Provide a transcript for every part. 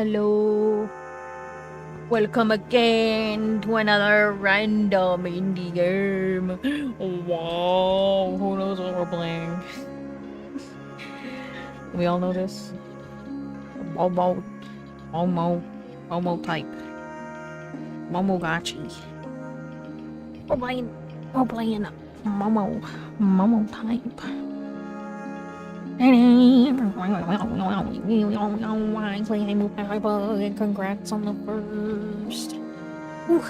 Hello. Welcome again to another random indie game. Wow, who knows what we're playing? We all know this. MOMOTYPE. Momogachi. We're playing MOMOTYPE. Congrats on the first. Whew.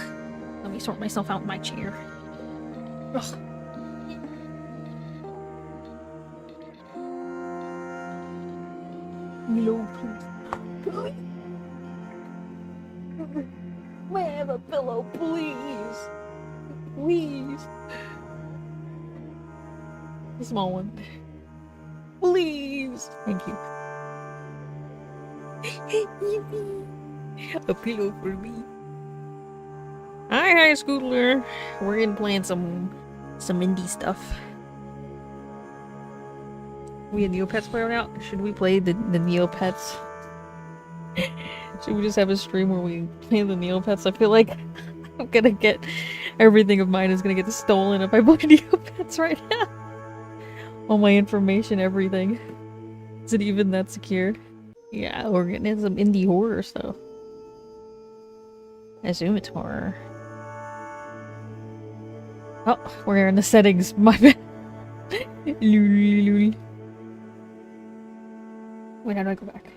Let me sort myself out in my chair. Ugh. Pillow, please. May I have a pillow, please? Please. A small one. Please. Thank you. A pillow for me. Hi, high schooler. We're gonna play some indie stuff. We have Neopets playing out. Should we play the Neopets? Should we just have a stream where we play the Neopets? I feel like I'm gonna get everything of mine is gonna get stolen if I play Neopets right now. All my information, everything. Is it even that secure? Yeah, we're getting into some indie horror stuff. I assume it's horror. Oh, we're in the settings. My bad. Wait, how do I go back?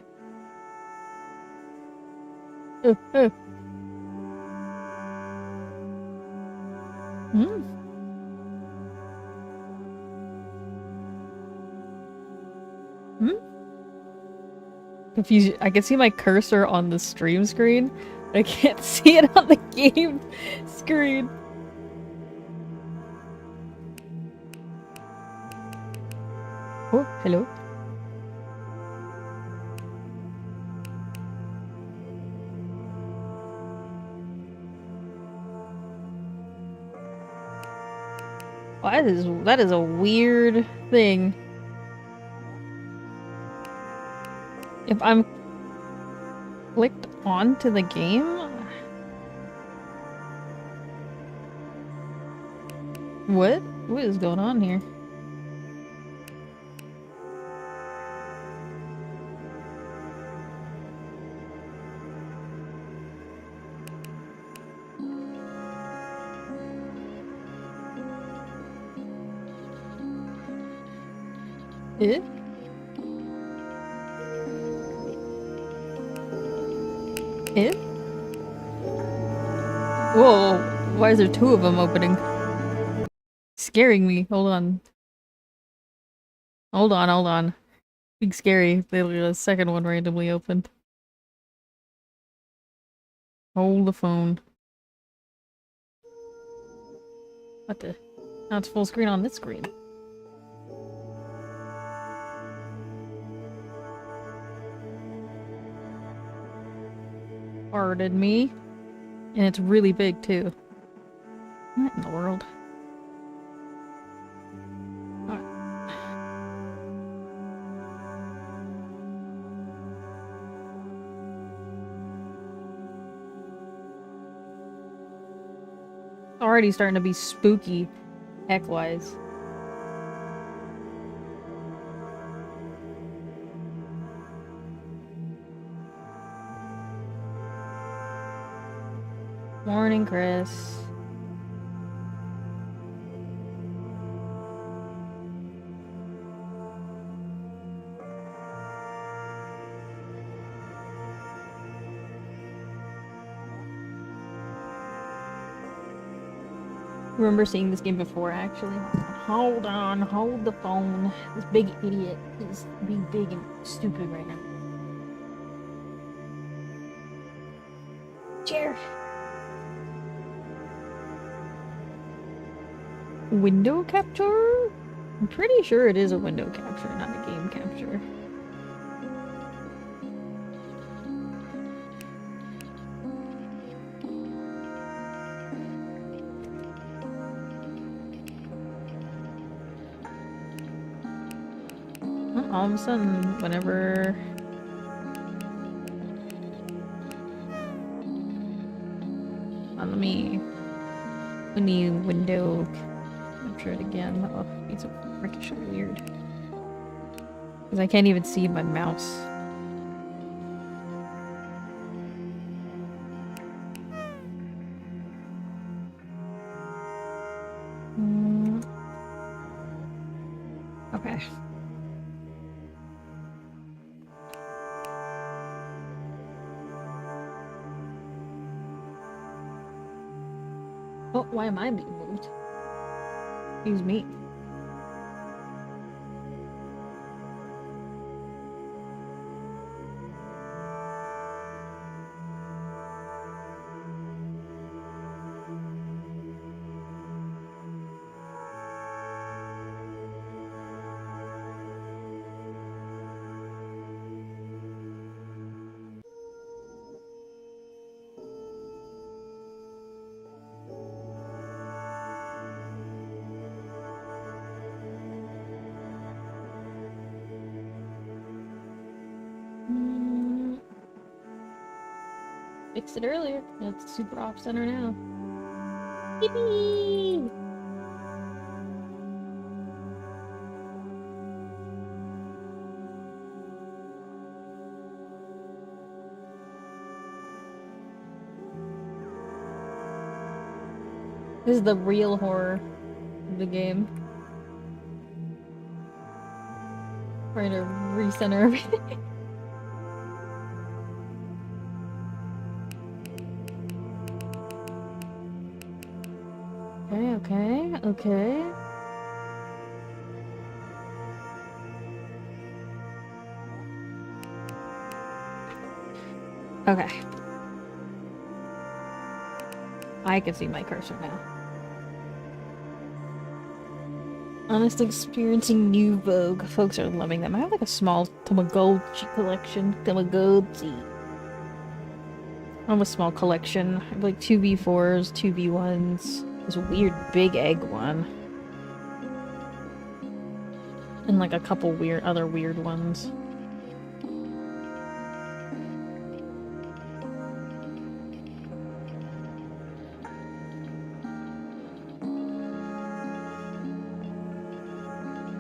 Confused. I can see my cursor on the stream screen, but I can't see it on the game screen. Oh, hello. Well, that is a weird thing. If I'm clicked onto the game? What? What is going on here? Eh? Eh? Whoa, why is there two of them opening? Scaring me. Hold on. Hold on. Being scary. The second one randomly opened. Hold the phone. What the? Now it's full screen on this screen. Pardon me. And it's really big too. What in the world? Already starting to be spooky, heck-wise. Morning, Chris. I remember seeing this game before, actually. Hold on, hold the phone. This big idiot is being big and stupid right now. Chair. Window capture? I'm pretty sure it is a window capture, not a game capture. All of a sudden, whenever Let me window capture it again. Oh, it's so freaking weird. Because I can't even see my mouse. Okay. Oh, why am I being moved? Excuse me. Fixed it earlier. It's super off center now. Yippee! This is the real horror of the game. Trying to recenter everything. Okay. Okay. I can see my cursor now. Honestly, experiencing new Vogue. Folks are loving them. I have like a small Tamagotchi collection. Tamagotchi. I have a small collection. I have like 2v4s, 2v1s. This weird big egg one. And like a couple other weird ones.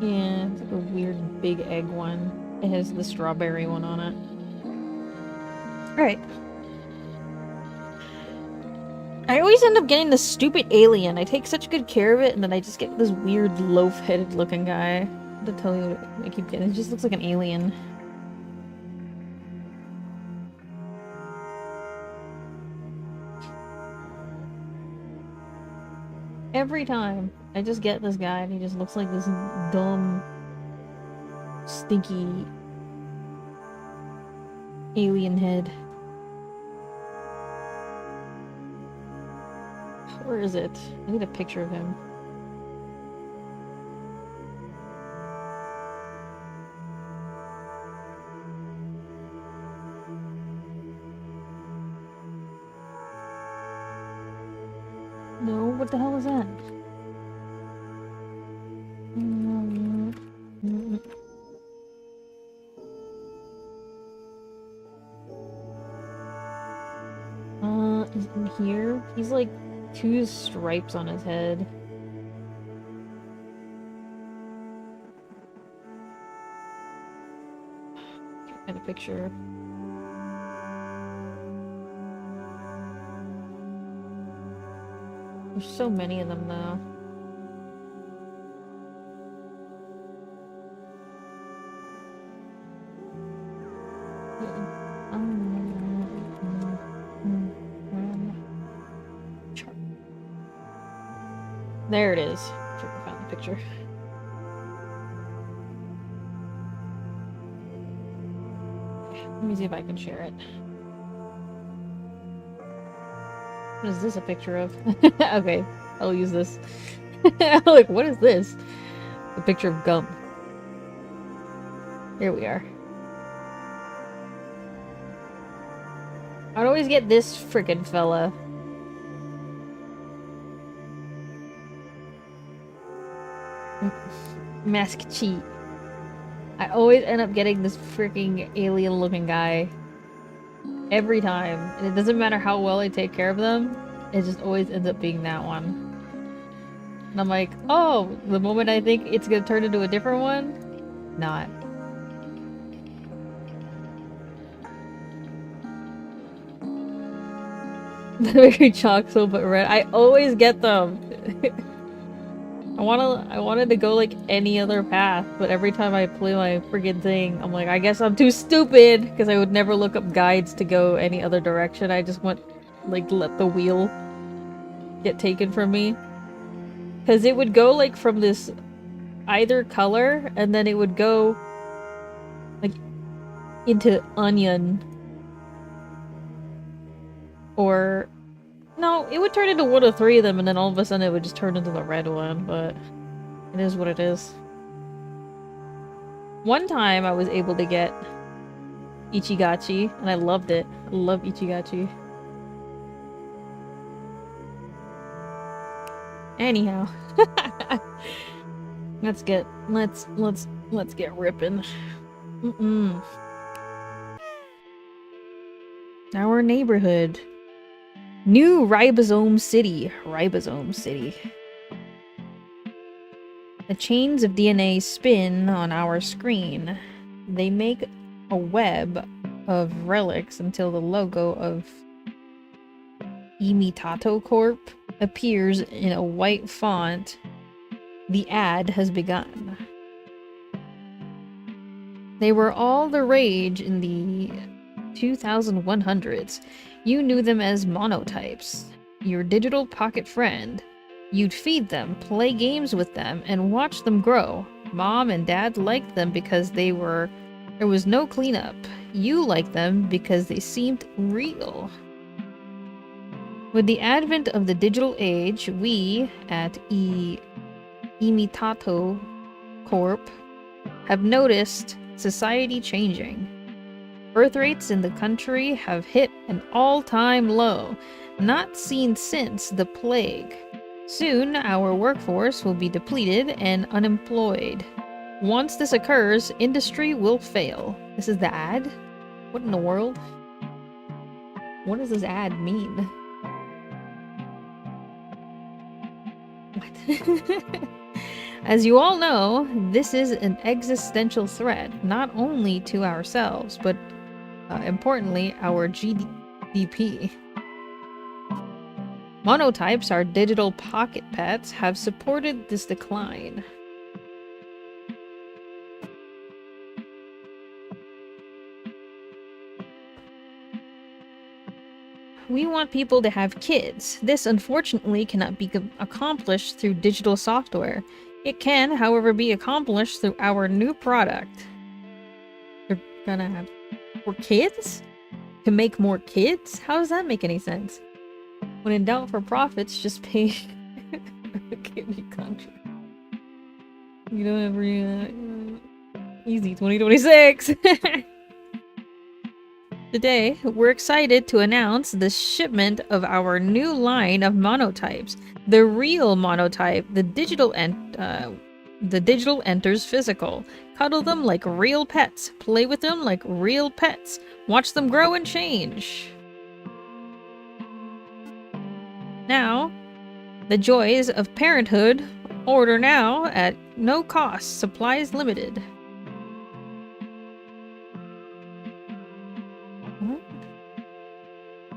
Yeah, it's like a weird big egg one. It has the strawberry one on it. Alright. I always end up getting this stupid alien. I take such good care of it, and then I just get this weird loaf-headed looking guy. To tell you what I keep getting. It just looks like an alien. Every time, I just get this guy, and he just looks like this dumb, stinky alien head. Where is it? I need a picture of him. No, what the hell is that? In here? He's like 2 stripes on his head. Get a picture. There's so many of them, though. There it is. I found the picture. Let me see if I can share it. What is this a picture of? Okay, I'll use this. Like, what is this? A picture of gum. Here we are. I'd always get this frickin' fella. Mask cheat. I always end up getting this freaking alien looking guy. Every time. And it doesn't matter how well I take care of them. it just always ends up being that one. And I'm like, oh, the moment I think it's gonna turn into a different one, not. Very Choxel but red. I always get them. I wanted to go like any other path, but every time I play my friggin' thing, I'm like, I guess I'm too stupid because I would never look up guides to go any other direction. I just went like let the wheel get taken from me. Because it would go like from this either color and then it would go like into onion. Or no, it would turn into one of three of them and then all of a sudden it would just turn into the red one, but it is what it is. One time I was able to get Ichigachi and I loved it. I love Ichigachi. Anyhow. let's get ripping. Our neighborhood. New Ribosome City. Ribosome City. The chains of DNA spin on our screen. They make a web of relics until the logo of Imitato Corp appears in a white font. The ad has begun. They were all the rage in the 2100s. You knew them as monotypes, your digital pocket friend. You'd feed them, play games with them, and watch them grow. Mom and Dad liked them because there was no cleanup. You liked them because they seemed real. With the advent of the digital age, we at Imitato Corp have noticed society changing. Birth rates in the country have hit an all-time low, not seen since the plague. Soon, our workforce will be depleted and unemployed. Once this occurs, industry will fail. This is the ad? What in the world? What does this ad mean? What? As you all know, this is an existential threat, not only to ourselves, but importantly, our GDP. Monotypes, our digital pocket pets, have supported this decline. We want people to have kids. This, unfortunately, cannot be accomplished through digital software. It can, however, be accomplished through our new product. You're gonna have more kids? To make more kids? How does that make any sense? When in doubt for profits, just pay kidney contract. You know, every easy 2026. Today, we're excited to announce the shipment of our new line of monotypes. The real monotype, the digital enters physical. Cuddle them like real pets. Play with them like real pets. Watch them grow and change. Now, the joys of parenthood. Order now at no cost. Supplies limited.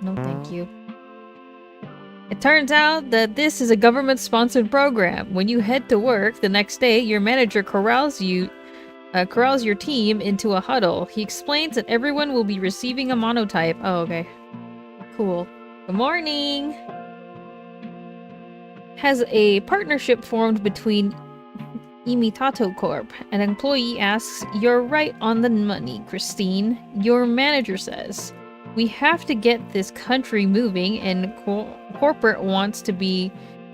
No, thank you. It turns out that this is a government-sponsored program. When you head to work the next day, your manager corrals your team into a huddle. He explains that everyone will be receiving a monotype. Oh, okay. Cool. Good morning! Has a partnership formed between Imitato Corp. An employee asks, "You're right on the money, Christine." Your manager says, "We have to get this country moving, and corporate wants to be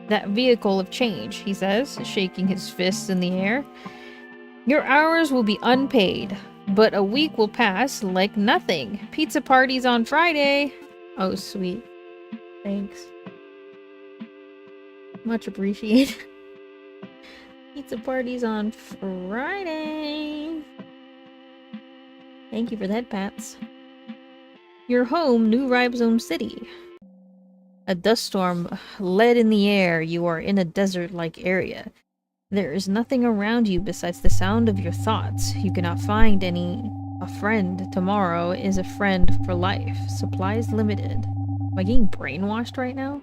that vehicle of change," he says, shaking his fists in the air. "Your hours will be unpaid, but a week will pass like nothing. Pizza parties on Friday." Oh, sweet. Thanks. Much appreciated. Pizza parties on Friday. Thank you for that, Pats. Your home, New Ribosome City. A dust storm, lead in the air. You are in a desert-like area. There is nothing around you besides the sound of your thoughts. You cannot find any. A friend tomorrow is a friend for life. Supplies limited. Am I getting brainwashed right now?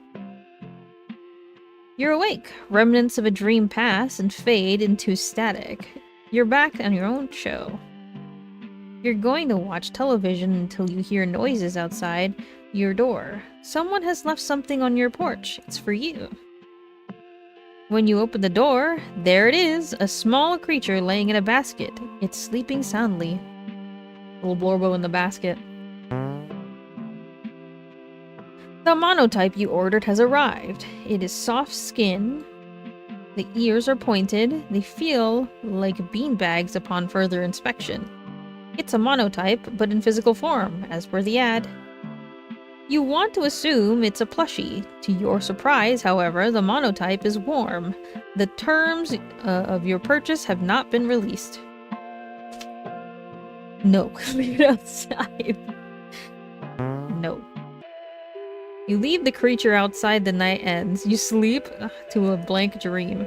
You're awake. Remnants of a dream pass and fade into static. You're back on your own show. You're going to watch television until you hear noises outside your door. Someone has left something on your porch. It's for you. When you open the door, there it is, a small creature laying in a basket. It's sleeping soundly. Little Blorbo in the basket. The monotype you ordered has arrived. It is soft skin. The ears are pointed. They feel like beanbags upon further inspection. It's a monotype, but in physical form, as per the ad. You want to assume it's a plushie. To your surprise, however, the monotype is warm. The terms of your purchase have not been released. No, leave it outside. No. You leave the creature outside, the night ends. You sleep to a blank dream.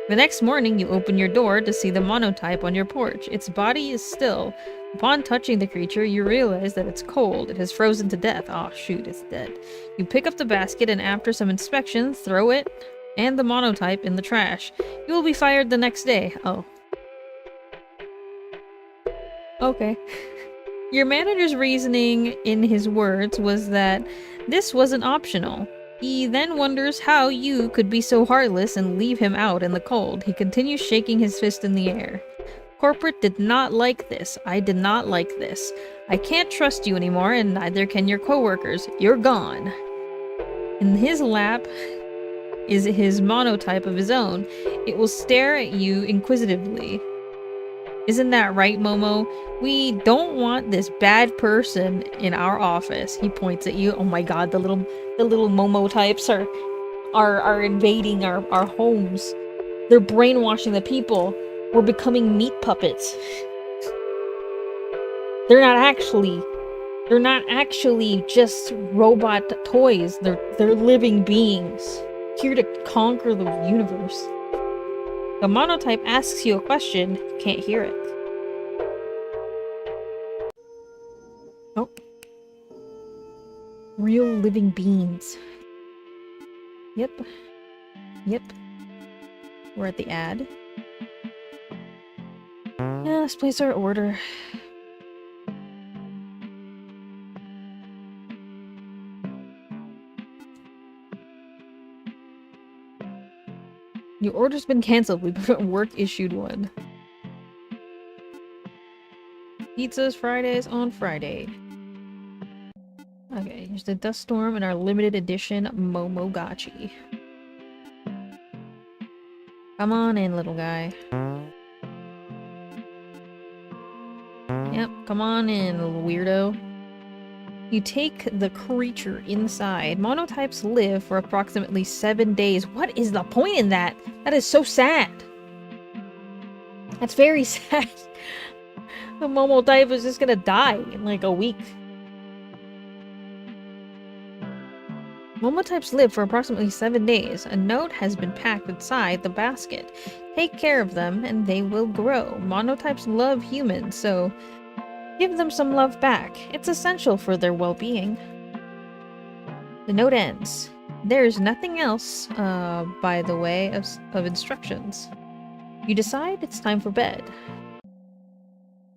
The next morning, you open your door to see the monotype on your porch. Its body is still. Upon touching the creature, you realize that it's cold. It has frozen to death. Oh shoot, it's dead. You pick up the basket and after some inspection, throw it and the monotype in the trash. You will be fired the next day. Oh. Okay. Your manager's reasoning, in his words, was that this wasn't optional. He then wonders how you could be so heartless and leave him out in the cold. He continues shaking his fist in the air. Corporate did not like this. I did not like this. I can't trust you anymore, and neither can your coworkers. You're gone. In his lap is his monotype of his own. It will stare at you inquisitively. Isn't that right, Momo? We don't want this bad person in our office. He points at you. Oh my god, the little Momotypes are invading our homes. They're brainwashing the people. We're becoming meat puppets. They're not actually just robot toys. They're living beings, here to conquer the universe. The monotype asks you a question, you can't hear it. Oh. Real living beings. Yep. Yep. We're at the ad. Yeah, let's place our order. Your order's been cancelled. We've got work issued one. Pizzas Fridays on Friday. Okay, here's the dust storm and our limited edition Momogachi. Come on in, little guy. Yep, come on in, little weirdo. You take the creature inside. Monotypes live for approximately 7 days. What is the point in that? That is so sad. That's very sad. The Momotype is just gonna die in like a week. Momotypes live for approximately 7 days. A note has been packed inside the basket. Take care of them and they will grow. Monotypes love humans, so give them some love back. It's essential for their well-being. The note ends. There's nothing else, by the way, of instructions. You decide it's time for bed.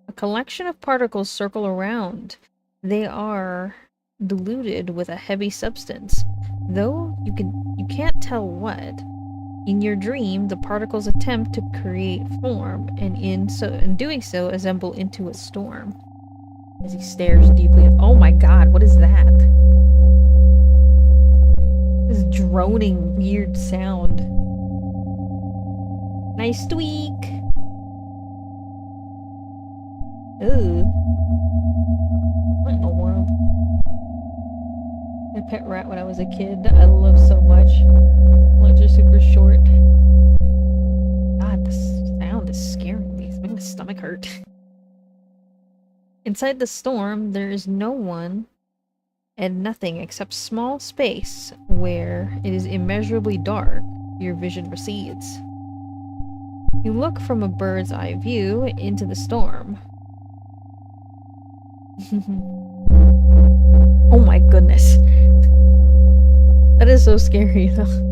A collection of particles circle around. They are diluted with a heavy substance, though you can't tell what. In your dream, the particles attempt to create form, and in doing so, assemble into a storm. As he stares deeply at— oh my god, what is that? This droning, weird sound. Nice tweak! Ooh. What in the world? My pet rat when I was a kid, I love so much. Legs are super short. God, the sound is scaring me. It's making my stomach hurt. Inside the storm, there is no one, and nothing except small space where it is immeasurably dark. Your vision recedes. You look from a bird's eye view into the storm. Oh my goodness. That is so scary, though.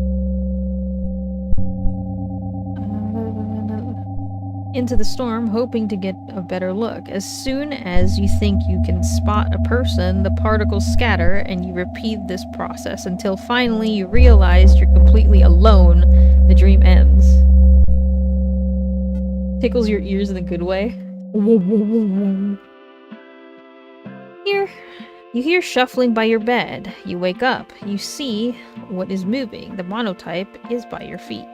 Into the storm, hoping to get a better look. As soon as you think you can spot a person, the particles scatter, and you repeat this process until finally you realize you're completely alone. The dream ends. Tickles your ears in a good way. You hear shuffling by your bed. You wake up. You see what is moving. The monotype is by your feet.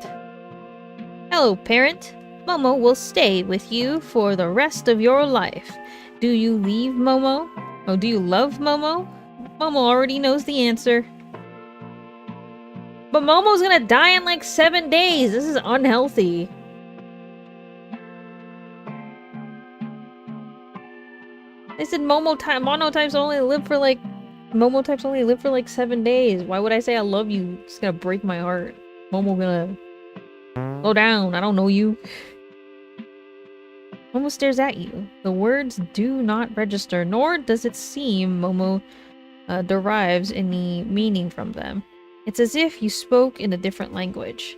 Hello, parent. Momo will stay with you for the rest of your life. Do you leave Momo? Oh, do you love Momo? Momo already knows the answer. But Momo's gonna die in like 7 days. This is unhealthy. They said monotypes only live for like 7 days. Why would I say I love you? It's gonna break my heart. Momo gonna go down. I don't know you. Momo stares at you. The words do not register, nor does it seem Momo derives any meaning from them. It's as if you spoke in a different language.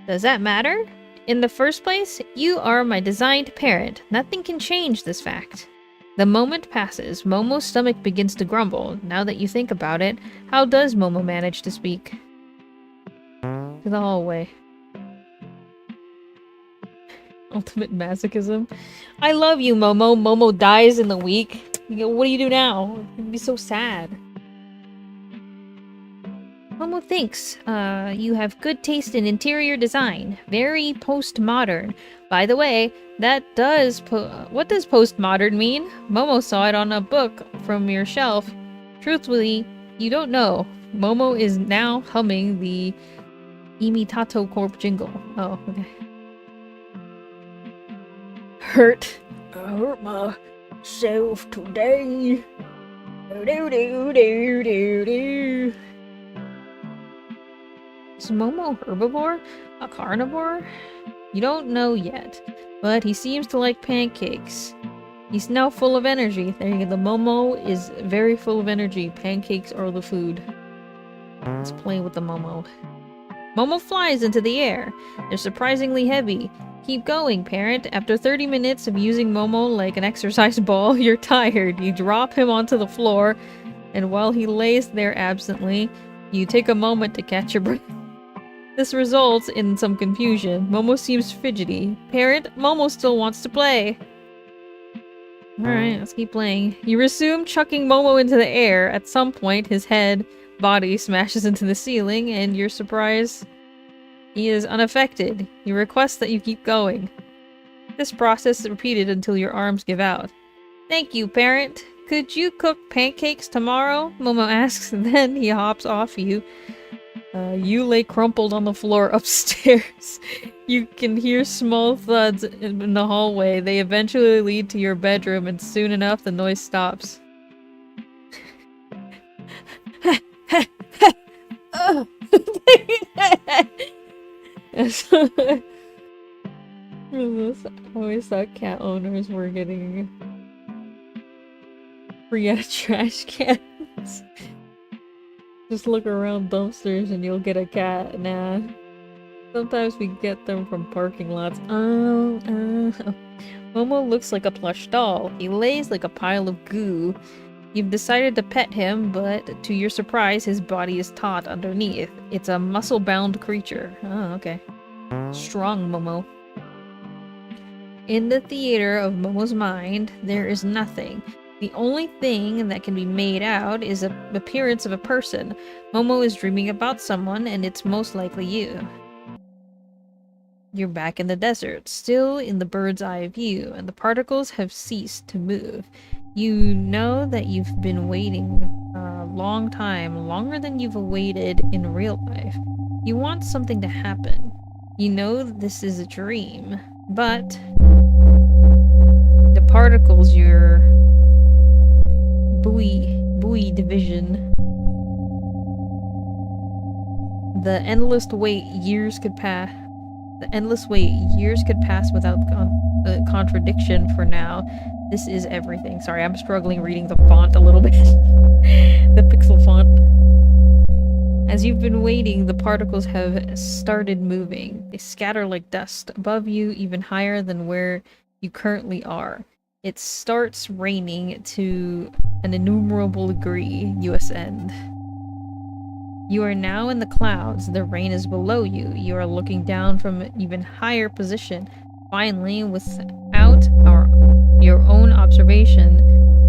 Does that matter? In the first place, you are my designed parent. Nothing can change this fact. The moment passes. Momo's stomach begins to grumble. Now that you think about it, how does Momo manage to speak? To the hallway. Ultimate masochism. I love you, Momo. Momo dies in the week. What do you do now? It'd be so sad. Momo thinks you have good taste in interior design. Very postmodern. By the way, that does what does postmodern mean? Momo saw it on a book from your shelf. Truthfully, you don't know. Momo is now humming the Imitato Corp jingle. Oh, okay. I hurt myself today. Is Momo herbivore? A carnivore? You don't know yet, but he seems to like pancakes. He's now full of energy. There you go. The Momo is very full of energy. Pancakes are the food. Let's play with the Momo. Momo flies into the air. They're surprisingly heavy. Keep going, parent. After 30 minutes of using Momo like an exercise ball, you're tired. You drop him onto the floor, and while he lays there absently, you take a moment to catch your breath. This results in some confusion. Momo seems fidgety. Parent, Momo still wants to play. Alright, let's keep playing. You resume chucking Momo into the air. At some point, his body smashes into the ceiling, and you're surprised he is unaffected. You request that you keep going. This process is repeated until your arms give out. Thank you, parent. Could you cook pancakes tomorrow? Momo asks, then he hops off you. You lay crumpled on the floor upstairs. You can hear small thuds in the hallway. They eventually lead to your bedroom, and soon enough the noise stops. I always thought cat owners were getting free out of trash cans. Just look around dumpsters and you'll get a cat. Nah. Sometimes we get them from parking lots. Momo looks like a plush doll. He lays like a pile of goo. You've decided to pet him, but to your surprise, his body is taut underneath. It's a muscle-bound creature. Oh, okay. Strong Momo. In the theater of Momo's mind, there is nothing. The only thing that can be made out is the appearance of a person. Momo is dreaming about someone, and it's most likely you. You're back in the desert, still in the bird's eye view, and the particles have ceased to move. You know that you've been waiting a long time, longer than you've waited in real life. You want something to happen. You know this is a dream, but the particles you're buoy division. The endless wait years could pass. Without contradiction for now. This is everything. Sorry, I'm struggling reading the font a little bit. The pixel font. As you've been waiting, the particles have started moving. They scatter like dust above you, even higher than where you currently are. It starts raining to an innumerable degree you ascend. You are now in the clouds. The rain is below you. You are looking down from an even higher position. Finally, without your own observation,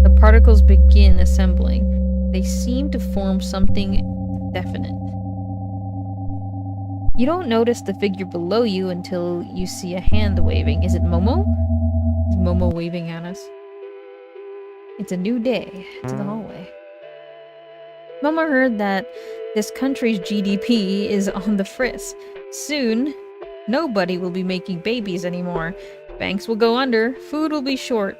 the particles begin assembling. They seem to form something definite. You don't notice the figure below you until you see a hand waving. Is it Momo? Is Momo waving at us? It's a new day. To the hallway. Momo heard that this country's GDP is on the fritz. Soon, nobody will be making babies anymore. Banks will go under, food will be short.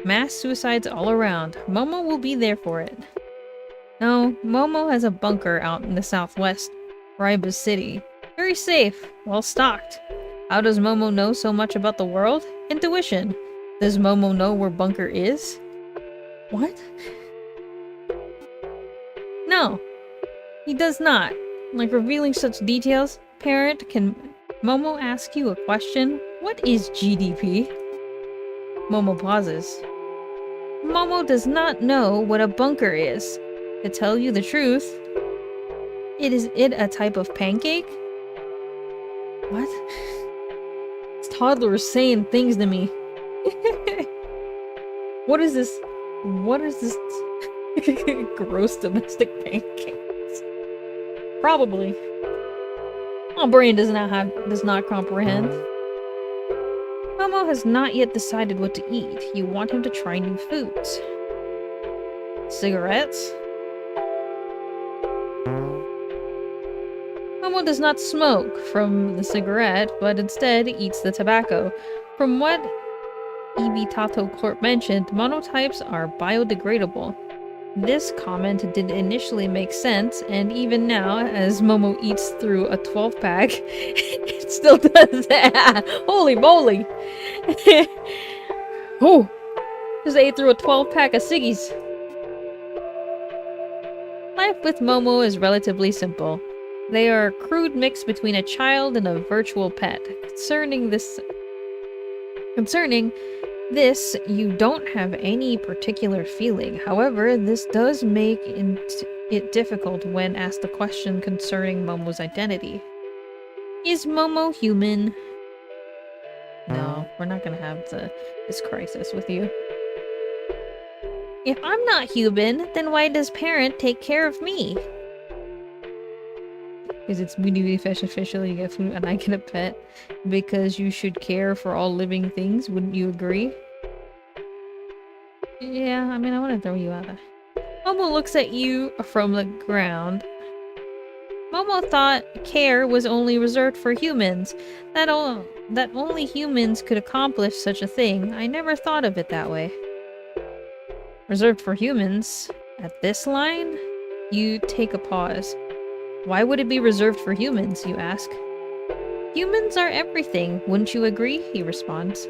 Mass suicides all around. Momo will be there for it. No, Momo has a bunker out in the southwest, Raiba City. Very safe, well stocked. How does Momo know so much about the world? Intuition. Does Momo know where bunker is? What? No, he does not. Like revealing such details, parent, can Momo ask you a question? What is GDP? Momo pauses. Momo does not know what a bunker is. To tell you the truth, is it a type of pancake? What? This toddler is saying things to me. What is this? What is this? Gross domestic pancakes. Probably. My brain does not comprehend. Momo has not yet decided what to eat. You want him to try new foods. Cigarettes? Momo does not smoke from the cigarette, but instead eats the tobacco. From what Ibitato Corp mentioned, monotypes are biodegradable. This comment did initially make sense, and even now, as Momo eats through a 12-pack, it still does that. Holy moly! Oh, just ate through a 12-pack of ciggies. Life with Momo is relatively simple. They are a crude mix between a child and a virtual pet. Concerning this, you don't have any particular feeling. However, this does make it difficult when asked a question concerning Momo's identity. Is Momo human? No, we're not gonna have this crisis with you. If I'm not human, then why does parent take care of me? Because it's really officially you get food and I get a pet. Because you should care for all living things, wouldn't you agree? Yeah, I mean, I want to throw you out there. Momo looks at you from the ground. Momo thought care was only reserved for humans. That only humans could accomplish such a thing. I never thought of it that way. Reserved for humans? At this line? You take a pause. Why would it be reserved for humans, you ask? Humans are everything, wouldn't you agree? He responds.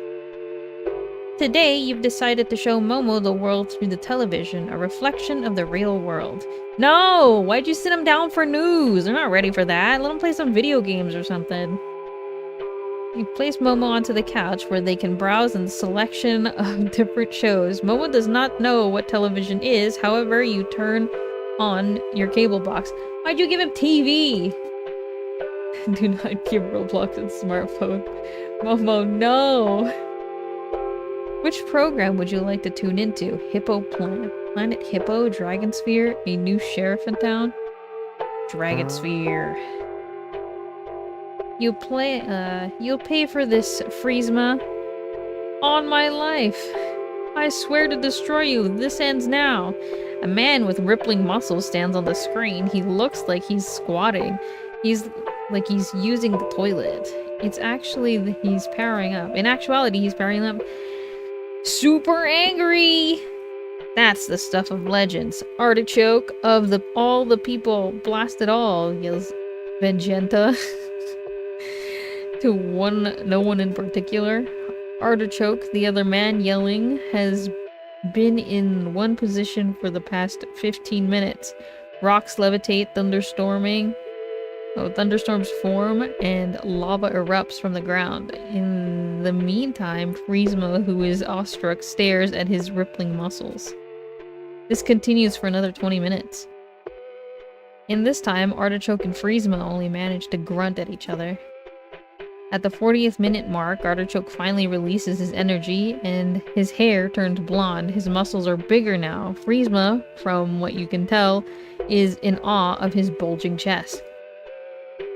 Today, you've decided to show Momo the world through the television, a reflection of the real world. No! Why'd you sit them down for news? They're not ready for that. Let them play some video games or something. You place Momo onto the couch where they can browse in a selection of different shows. Momo does not know what television is, however, you turn on your cable box. Why'd you give him TV? Do not give Roblox a smartphone. Momo, no! Which program would you like to tune into? Hippo Planet Hippo? Dragonsphere? A new sheriff in town? Dragonsphere. You'll pay for this, Friesma. On my life. I swear to destroy you. This ends now. A man with rippling muscles stands on the screen. He looks like he's squatting. He's like he's using the toilet. It's actually he's powering up. In actuality, he's powering up. Super angry! That's the stuff of legends. Artichoke of all the people, blast it all, yells Vegenta to no one in particular. Artichoke, the other man yelling, has been in one position for the past 15 minutes. Rocks levitate, thunderstorms form, and lava erupts from the ground. In the meantime, Friesma, who is awestruck, stares at his rippling muscles. This continues for another 20 minutes. In this time, Artichoke and Friesma only manage to grunt at each other. At the 40th minute mark, Artichoke finally releases his energy, and his hair turns blonde. His muscles are bigger now. Friesma, from what you can tell, is in awe of his bulging chest.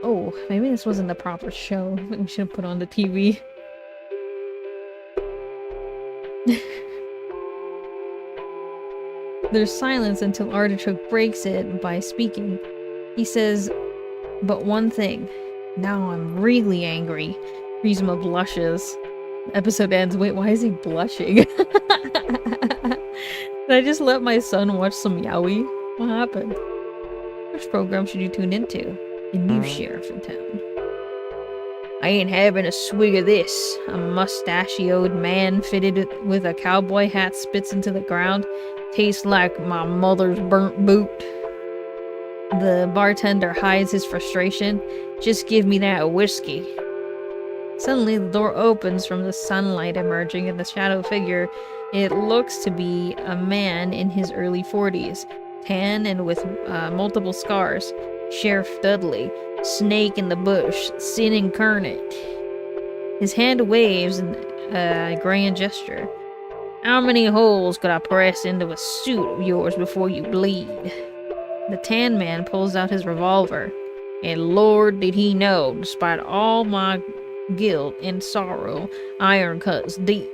Oh, maybe this wasn't the proper show. We should have put on the TV. There's silence until Artichoke breaks it by speaking. He says, "But one thing. Now I'm really angry." Friesma blushes. The episode ends. Wait, why is he blushing? Did I just let my son watch some yaoi? What happened? Which program should you tune into? A new sheriff in town. "I ain't having a swig of this." A mustachioed man fitted with a cowboy hat spits into the ground. "Tastes like my mother's burnt boot." The bartender hides his frustration. "Just give me that whiskey." Suddenly the door opens from the sunlight emerging in the shadow figure. It looks to be a man in his early 40s, tan and with multiple scars. Sheriff Dudley, snake in the bush, sin incarnate. His hand waves in a grand gesture. "How many holes could I press into a suit of yours before you bleed?" The tan man pulls out his revolver. And Lord did he know, despite all my guilt and sorrow, iron cuts deep.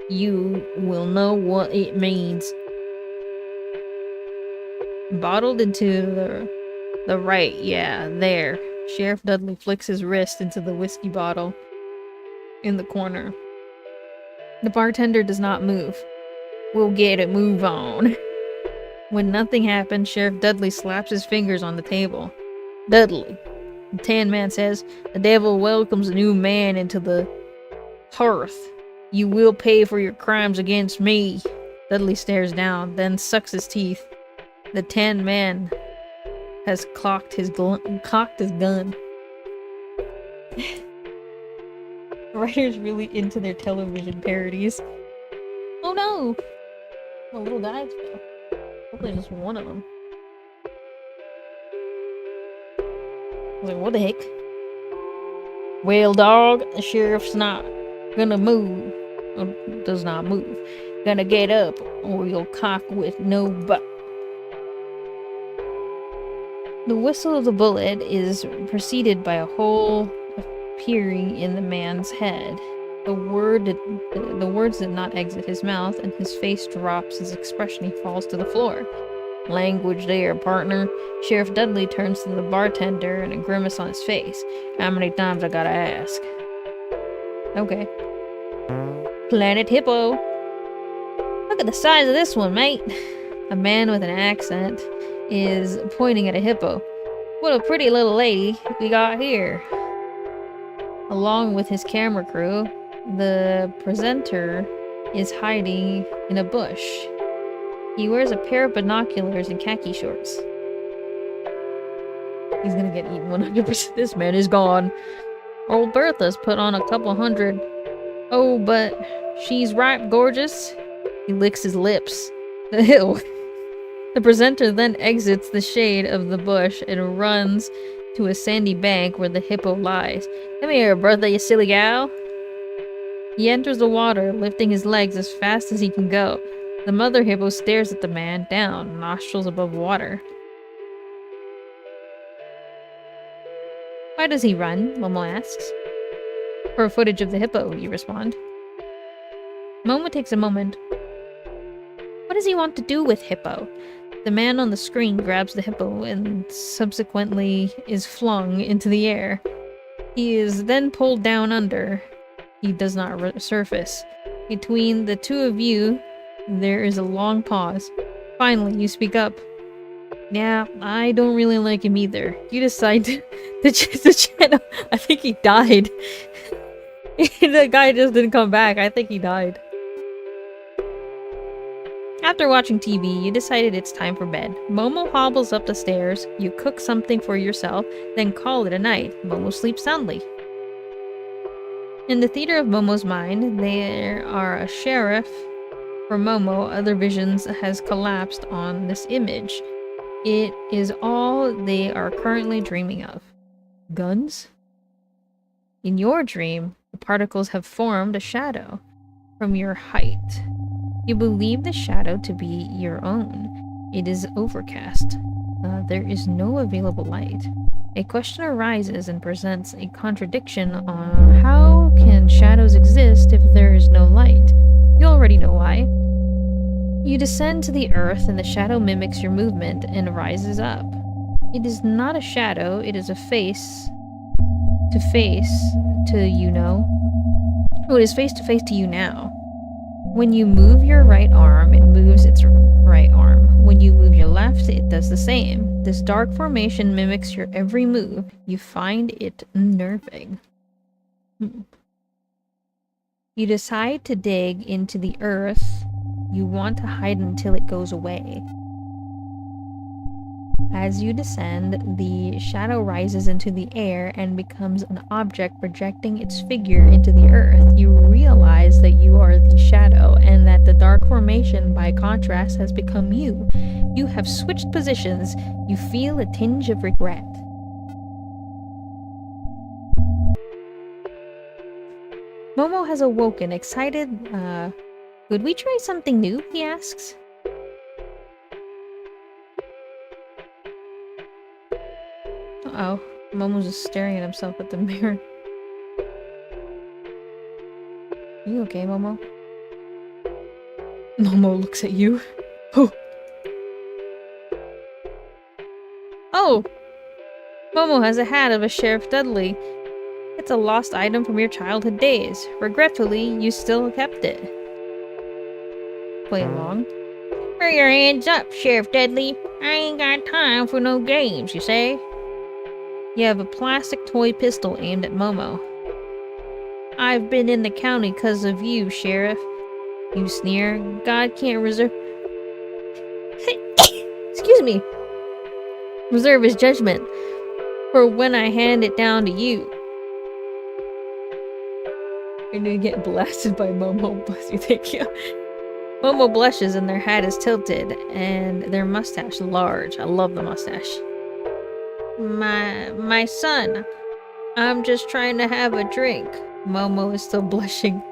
You will know what it means. Bottled into the right, yeah, there. Sheriff Dudley flicks his wrist into the whiskey bottle in the corner. The bartender does not move. "We'll get a move on." When nothing happens, Sheriff Dudley slaps his fingers on the table. "Dudley," the tan man says, "the devil welcomes a new man into the hearth. You will pay for your crimes against me." Dudley stares down, then sucks his teeth. The tan man has cocked his gun. Writers really into their television parodies. Oh no! The little guys fell. Hopefully just one of them. I was like, what the heck? "Well, dog, the sheriff's not gonna move. Or does not move. Gonna get up, or you'll cock with no butt." The whistle of the bullet is preceded by a hole appearing in the man's head. The words did not exit his mouth, and his face drops, his expression, he falls to the floor. "Language there, partner." Sheriff Dudley turns to the bartender and a grimace on his face. "How many times I gotta ask?" "Okay." "Planet Hippo." "Look at the size of this one, mate." A man with an accent is pointing at a hippo. "What a pretty little lady we got here." Along with his camera crew, the presenter is hiding in a bush. He wears a pair of binoculars and khaki shorts. He's gonna get eaten 100%. This man is gone. Old Bertha's put on a couple hundred. Oh, but she's ripe gorgeous. He licks his lips. Ew. The presenter then exits the shade of the bush and runs to a sandy bank where the hippo lies. "Come here, Bertha, you silly gal." He enters the water, lifting his legs as fast as he can go. The mother hippo stares at the man, down, nostrils above water. "Why does he run?" Momo asks. "For footage of the hippo," you respond. Momo takes a moment. What does he want to do with hippo? The man on the screen grabs the hippo and subsequently is flung into the air. He is then pulled down under. He does not surface. Between the two of you, There is a long pause. Finally, you speak up. Yeah, I don't really like him either. You decide to choose the channel. I think he died. The guy just didn't come back. I think he died. After watching TV, you decided it's time for bed. Momo hobbles up the stairs, you cook something for yourself, then call it a night. Momo sleeps soundly. In the theater of Momo's mind, there are a sheriff. For Momo, other visions has collapsed on this image. It is all they are currently dreaming of. Guns? In your dream, the particles have formed a shadow from your height. You believe the shadow to be your own. It is overcast. There is no available light. A question arises and presents a contradiction on how can shadows exist if there is no light? You already know why. You descend to the earth and the shadow mimics your movement and rises up. It is not a shadow, it is a face to you know. Oh, it is face to face to you now. When you move your right arm, it moves its right arm. When you move your left, it does the same. This dark formation mimics your every move. You find it unnerving. You decide to dig into the earth. You want to hide until it goes away. As you descend, the shadow rises into the air and becomes an object projecting its figure into the earth. You realize that you are the shadow and that the dark formation, by contrast, has become you. You have switched positions. You feel a tinge of regret. Momo has awoken, excited. Could we try something new? He asks. Uh-oh. Momo's just staring at himself at the mirror. You okay, Momo? Momo looks at you. Oh! Oh! Momo has a hat of a Sheriff Dudley. It's a lost item from your childhood days. Regretfully, you still kept it. Play along. Throw your hands up, Sheriff Dudley. I ain't got time for no games, you say? You have a plastic toy pistol aimed at Momo. I've been in the county 'cause of you, Sheriff. You sneer. God can't reserve... Excuse me. Reserve his judgment for when I hand it down to you. You're gonna get blasted by Momo. Bless you, thank you. Momo blushes and their hat is tilted and their mustache large. I love the mustache. My son, I'm just trying to have a drink. Momo is still blushing.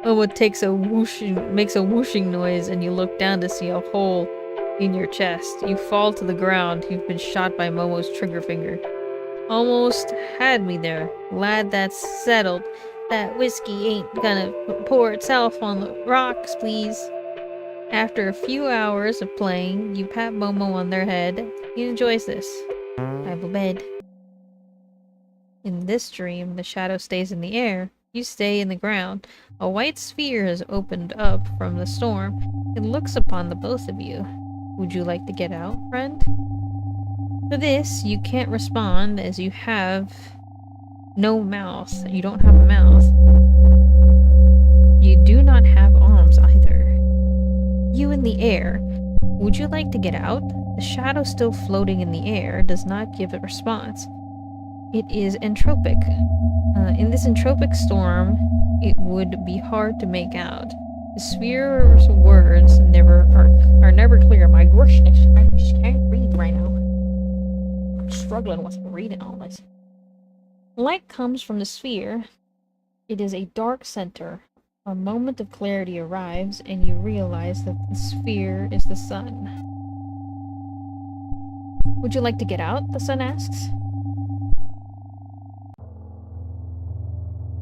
Momo makes a whooshing noise and you look down to see a hole in your chest. You fall to the ground. You've been shot by Momo's trigger finger. Almost had me there. Glad that's settled. That whiskey ain't gonna pour itself on the rocks, please. After a few hours of playing, you pat Momo on their head. He enjoys this. I have a bed. In this dream, the shadow stays in the air. You stay in the ground. A white sphere has opened up from the storm. It looks upon the both of you. Would you like to get out, friend? To this, you can't respond as you have no mouth. You don't have a mouth. You do not have arms either. You in the air. Would you like to get out? The shadow still floating in the air does not give a response. It is entropic. In this entropic storm, it would be hard to make out. The sphere's words are never clear. My goodness, I just can't read right now. I'm struggling with reading all this. Light comes from the sphere. It is a dark center. A moment of clarity arrives, and you realize that the sphere is the sun. Would you like to get out? The sun asks.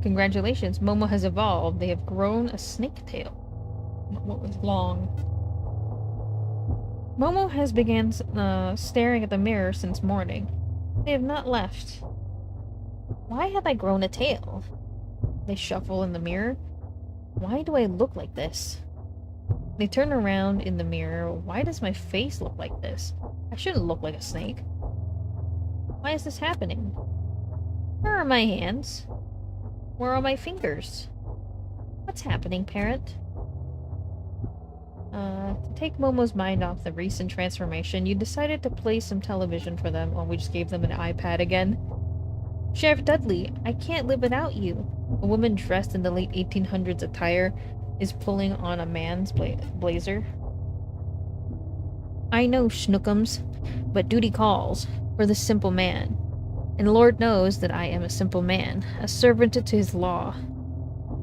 Congratulations, Momo has evolved. They have grown a snake tail. What was long? Momo has begun staring at the mirror since morning. They have not left. Why have I grown a tail? They shuffle in the mirror. Why do I look like this? They turn around in the mirror. Why does my face look like this? I shouldn't look like a snake. Why is this happening? Where are my hands? Where are my fingers? What's happening, parent? To take Momo's mind off the recent transformation, you decided to play some television for them. Oh, we just gave them an iPad again. Sheriff Dudley, I can't live without you. A woman dressed in the late 1800s attire is pulling on a man's blazer. I know, Schnookums, but duty calls for the simple man. And Lord knows that I am a simple man, a servant to his law.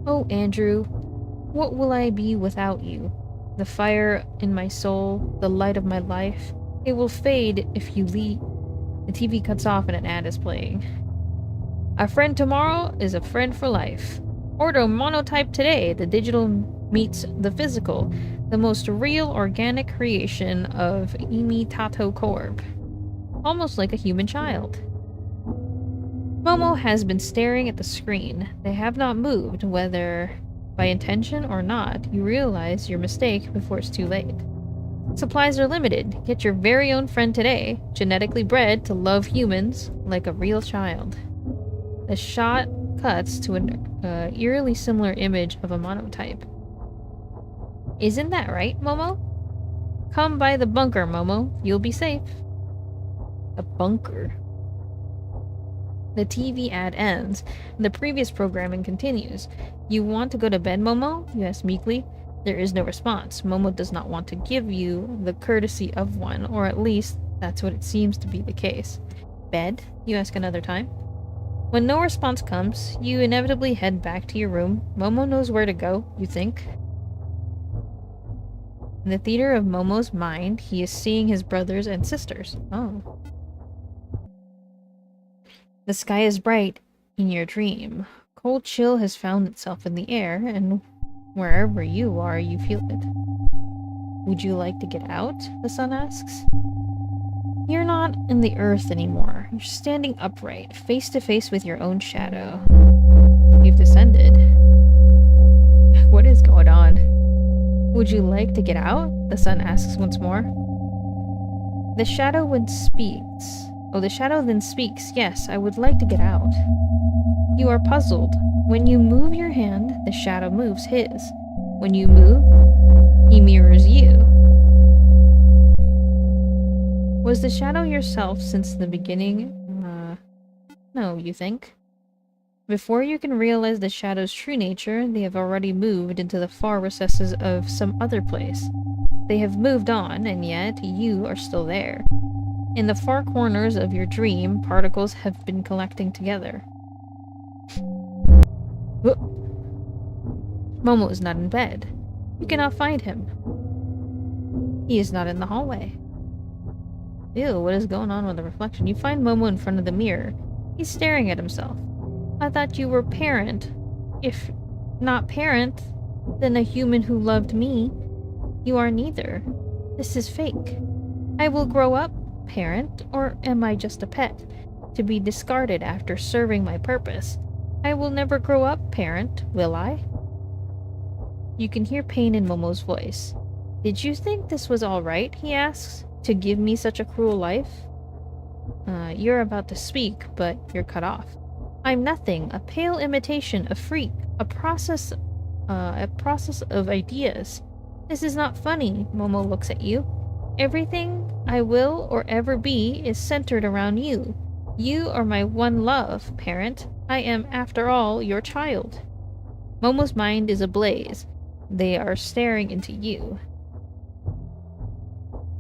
Oh, Andrew, what will I be without you? The fire in my soul, the light of my life, it will fade if you leave. The TV cuts off and an ad is playing. A friend tomorrow is a friend for life. Order MOMOTYPE today. The digital meets the physical, the most real organic creation of Imitato Corp. Almost like a human child. Momo has been staring at the screen. They have not moved, whether by intention or not. You realize your mistake before it's too late. Supplies are limited. Get your very own friend today, genetically bred to love humans like a real child. The shot cuts to an eerily similar image of a monotype. Isn't that right, Momo? Come by the bunker, Momo. You'll be safe. A bunker. The TV ad ends, and the previous programming continues. You want to go to bed, Momo? You ask meekly. There is no response. Momo does not want to give you the courtesy of one, or at least that's what it seems to be the case. Bed? You ask another time. When no response comes, you inevitably head back to your room. Momo knows where to go, you think. In the theater of Momo's mind, he is seeing his brothers and sisters. Oh. The sky is bright in your dream. Cold chill has found itself in the air, and wherever you are, you feel it. Would you like to get out? The sun asks. You're not in the earth anymore. You're standing upright, face to face with your own shadow. You've descended. What is going on? Would you like to get out? The sun asks once more. The shadow then speaks. Yes, I would like to get out. You are puzzled. When you move your hand, the shadow moves his. When you move, he mirrors you. Was the shadow yourself since the beginning? No, you think? Before you can realize the shadow's true nature, they have already moved into the far recesses of some other place. They have moved on, and yet you are still there. In the far corners of your dream, particles have been collecting together. Momo is not in bed. You cannot find him. He is not in the hallway. Ew, what is going on with the reflection? You find Momo in front of the mirror. He's staring at himself. I thought you were parent. If not parent, then a human who loved me. You are neither. This is fake. I will grow up, parent, or am I just a pet, to be discarded after serving my purpose? I will never grow up, parent, will I? You can hear pain in Momo's voice. Did you think this was all right, he asks, to give me such a cruel life? You're about to speak, but you're cut off. I'm nothing, a pale imitation, a freak, a process of ideas. This is not funny, Momo looks at you. Everything I will or ever be is centered around you. You are my one love, parent. I am, after all, your child. Momo's mind is ablaze. They are staring into you.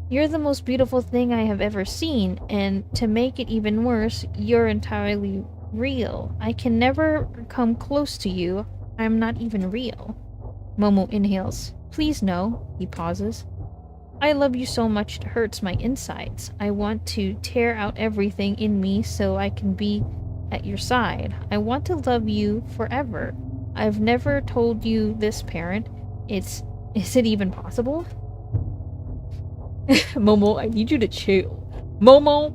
You're the most beautiful thing I have ever seen, and to make it even worse, you're entirely real. I can never come close to you. I'm not even real. Momo inhales. Please no. He pauses. I love you so much it hurts my insides. I want to tear out everything in me so I can be at your side. I want to love you forever. I've never told you this, parent. Is it even possible? Momo, I need you to chill. Momo!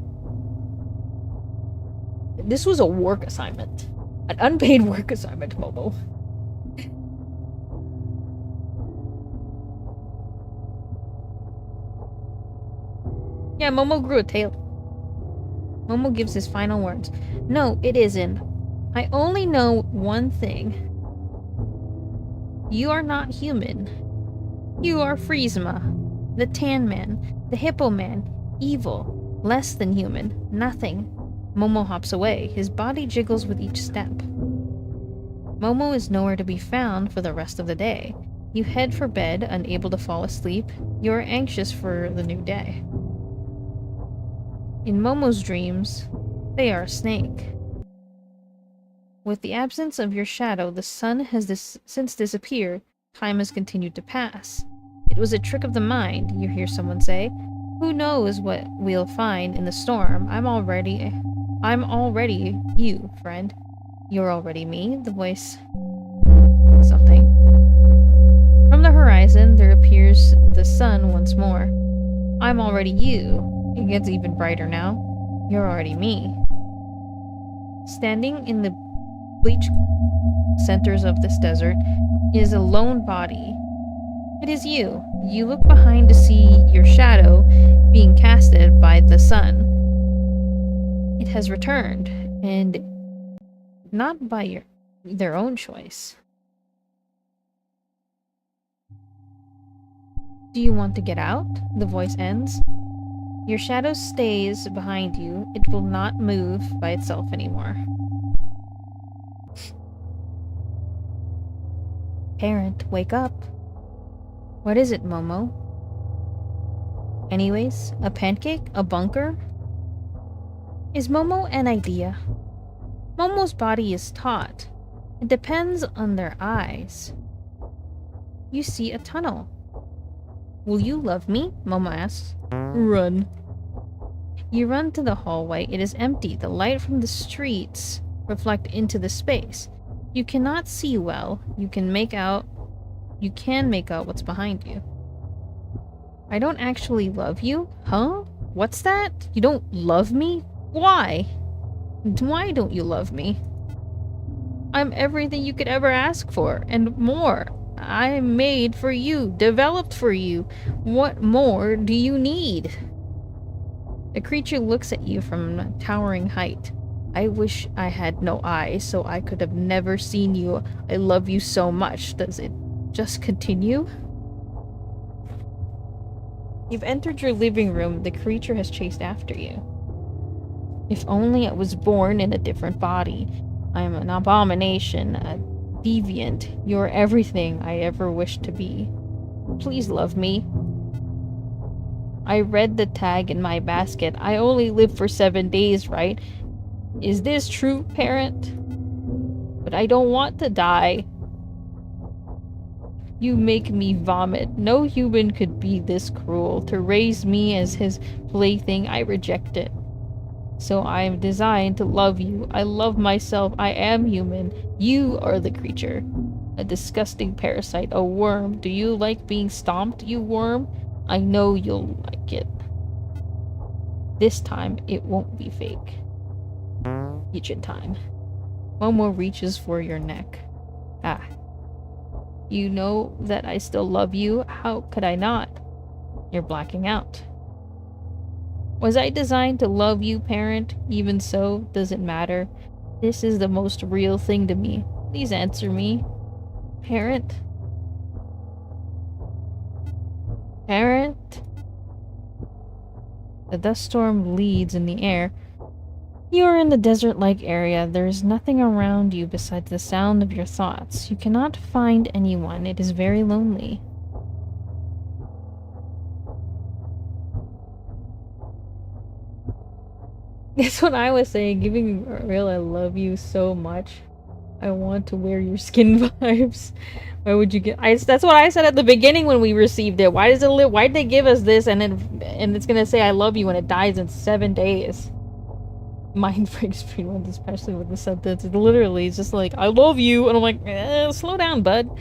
This was a work assignment. An unpaid work assignment, Momo. Yeah, Momo grew a tail. Momo gives his final words. No, it isn't. I only know one thing. You are not human. You are Friesma, the Tan Man, the Hippo Man, evil, less than human, nothing. Momo hops away. His body jiggles with each step. Momo is nowhere to be found for the rest of the day. You head for bed, unable to fall asleep. You are anxious for the new day. In Momo's dreams, they are a snake. With the absence of your shadow, the sun has since disappeared. Time has continued to pass. It was a trick of the mind, you hear someone say. Who knows what we'll find in the storm? I'm already you, friend. You're already me, the voice... something. From the horizon, there appears the sun once more. I'm already you. It gets even brighter now. You're already me. Standing in the bleached centers of this desert is a lone body. It is you. You look behind to see your shadow being casted by the sun. It has returned, and not by their own choice. Do you want to get out? The voice ends. Your shadow stays behind you. It will not move by itself anymore. Parent, wake up. What is it, Momo? Anyways, a pancake? A bunker? Is Momo an idea? Momo's body is taut. It depends on their eyes. You see a tunnel. Will you love me? Momo asks. Run. You run to the hallway. It is empty. The light from the streets reflect into the space. You cannot see well. You can make out what's behind you. I don't actually love you? Huh? What's that? You don't love me? Why? Why don't you love me? I'm everything you could ever ask for, and more. I'm made for you, developed for you. What more do you need? The creature looks at you from a towering height. I wish I had no eyes, so I could have never seen you. I love you so much. Does it just continue? You've entered your living room. The creature has chased after you. If only I was born in a different body. I am an abomination, a deviant. You're everything I ever wished to be. Please love me. I read the tag in my basket. I only live for 7 days, right? Is this true, parent? But I don't want to die. You make me vomit. No human could be this cruel. To raise me as his plaything, I reject it. So I am designed to love you. I love myself. I am human. You are the creature. A disgusting parasite. A worm. Do you like being stomped, you worm? I know you'll like it. This time, it won't be fake. Kitchen time. Momo reaches for your neck. Ah. You know that I still love you. How could I not? You're blacking out. Was I designed to love you, parent? Even so, does it matter? This is the most real thing to me. Please answer me. Parent? Parent? The dust storm leads in the air. You are in the desert-like area. There is nothing around you besides the sound of your thoughts. You cannot find anyone. It is very lonely. That's what I was saying. Giving real I love you so much. I want to wear your skin vibes. Why would you get... that's what I said at the beginning when we received it. Why did they give us this and it's gonna say I love you when it dies in 7 days? Mind breaks pretty much, especially with the sentence. It literally is just like, I love you, and I'm like, slow down, bud.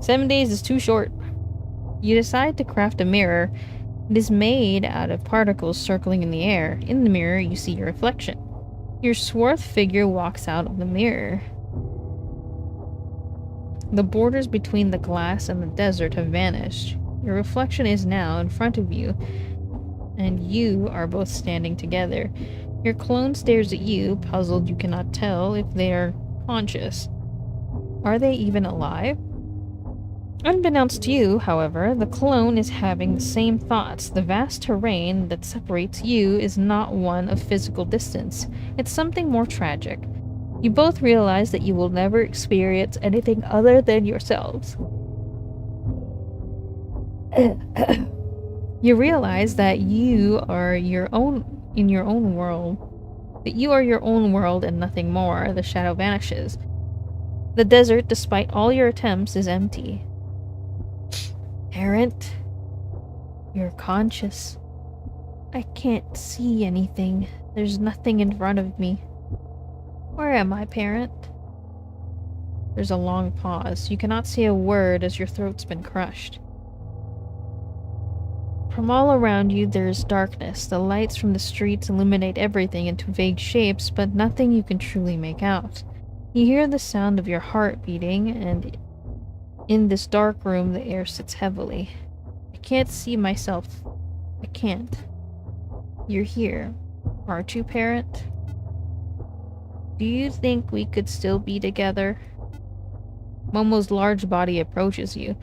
7 days is too short. You decide to craft a mirror. It is made out of particles circling in the air. In the mirror, you see your reflection. Your swarth figure walks out of the mirror. The borders between the glass and the desert have vanished. Your reflection is now in front of you. and you are both standing together. Your clone stares at you, puzzled you cannot tell if they are conscious. Are they even alive? Unbeknownst to you, however, the clone is having the same thoughts. The vast terrain that separates you is not one of physical distance. It's something more tragic. You both realize that you will never experience anything other than yourselves. You realize that you are your own world. That you are your own world and nothing more. The shadow vanishes. The desert, despite all your attempts, is empty. Parent, you're conscious. I can't see anything. There's nothing in front of me. Where am I, parent? There's a long pause. You cannot say a word as your throat's been crushed. From all around you there is darkness. The lights from the streets illuminate everything into vague shapes, but nothing you can truly make out. You hear the sound of your heart beating, and in this dark room the air sits heavily. I can't see myself. I can't. You're here. Aren't you, parent? Do you think we could still be together? Momo's large body approaches you.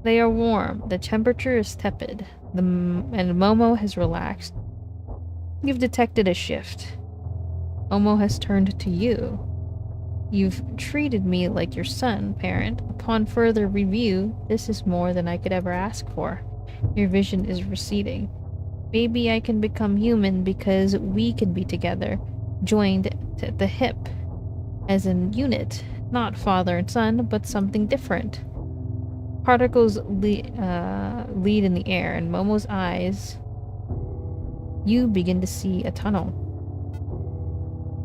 They are warm. The temperature is tepid. And Momo has relaxed. You've detected a shift. Momo has turned to you. You've treated me like your son, parent. Upon further review, this is more than I could ever ask for. Your vision is receding. Maybe I can become human because we can be together, joined at the hip, as a unit, not father and son, but something different. Particles lead in the air, and Momo's eyes, you begin to see a tunnel.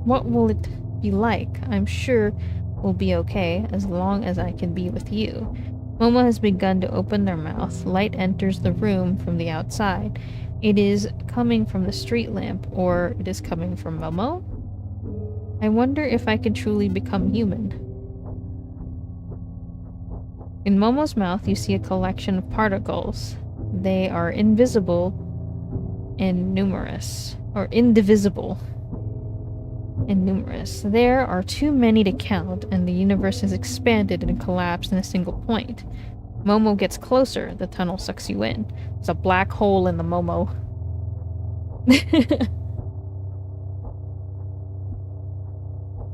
What will it be like? I'm sure we'll be okay as long as I can be with you. Momo has begun to open their mouth. Light enters the room from the outside. It is coming from the street lamp, or it is coming from Momo? I wonder if I can truly become human. In Momo's mouth, you see a collection of particles. They are invisible and numerous. Or indivisible and numerous. There are too many to count, and the universe has expanded and collapsed in a single point. Momo gets closer. The tunnel sucks you in. There's a black hole in the Momo.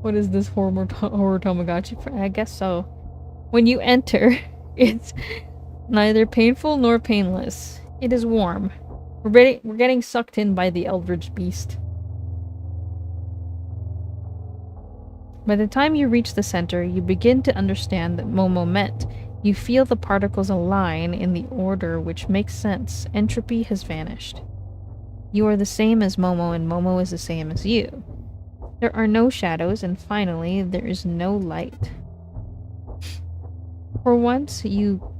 What is this horror Tamagotchi? I guess so. When you enter, it's neither painful nor painless. It is warm. We're getting sucked in by the eldritch beast. By the time you reach the center, you begin to understand that Momo meant. You feel the particles align in the order which makes sense. Entropy has vanished. You are the same as Momo, and Momo is the same as you. There are no shadows, and finally, there is no light. For once, you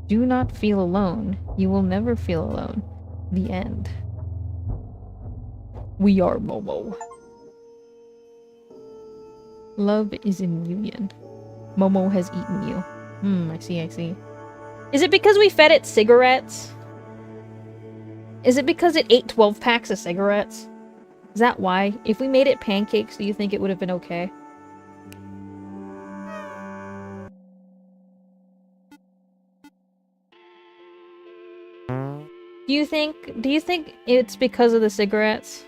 do not feel alone. You will never feel alone. The end. We are Momo. Love is in union. Momo has eaten you. I see. Is it because we fed it cigarettes? Is it because it ate 12 packs of cigarettes? Is that why? If we made it pancakes, do you think it would have been okay? Do you think it's because of the cigarettes?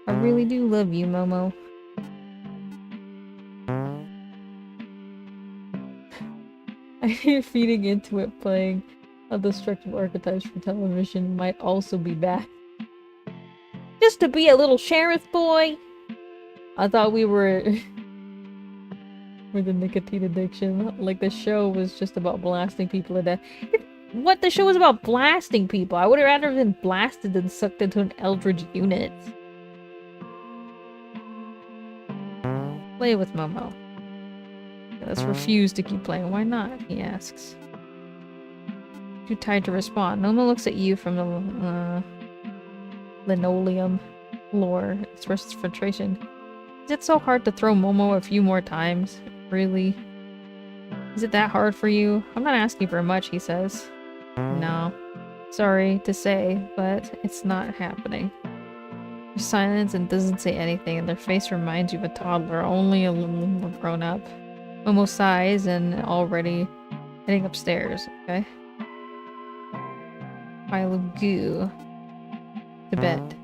I really do love you, Momo. I think feeding into it playing destructive archetypes for television might also be bad. Just to be a little sheriff boy? I thought we were with the nicotine addiction. Like the show was just about blasting people to death. What? The show was about blasting people? I would have rather been blasted than sucked into an eldritch unit. Play with Momo. Let's refuse to keep playing. Why not? He asks. Too tired to respond. Momo looks at you from the linoleum floor. Expresses frustration. Is it so hard to throw Momo a few more times? Really? Is it that hard for you? I'm not asking for much, he says. No. Sorry to say, but it's not happening. There's silence and doesn't say anything, and their face reminds you of a toddler, only a little more grown up. Momo sighs and already heading upstairs, okay? Pile of goo. To bed.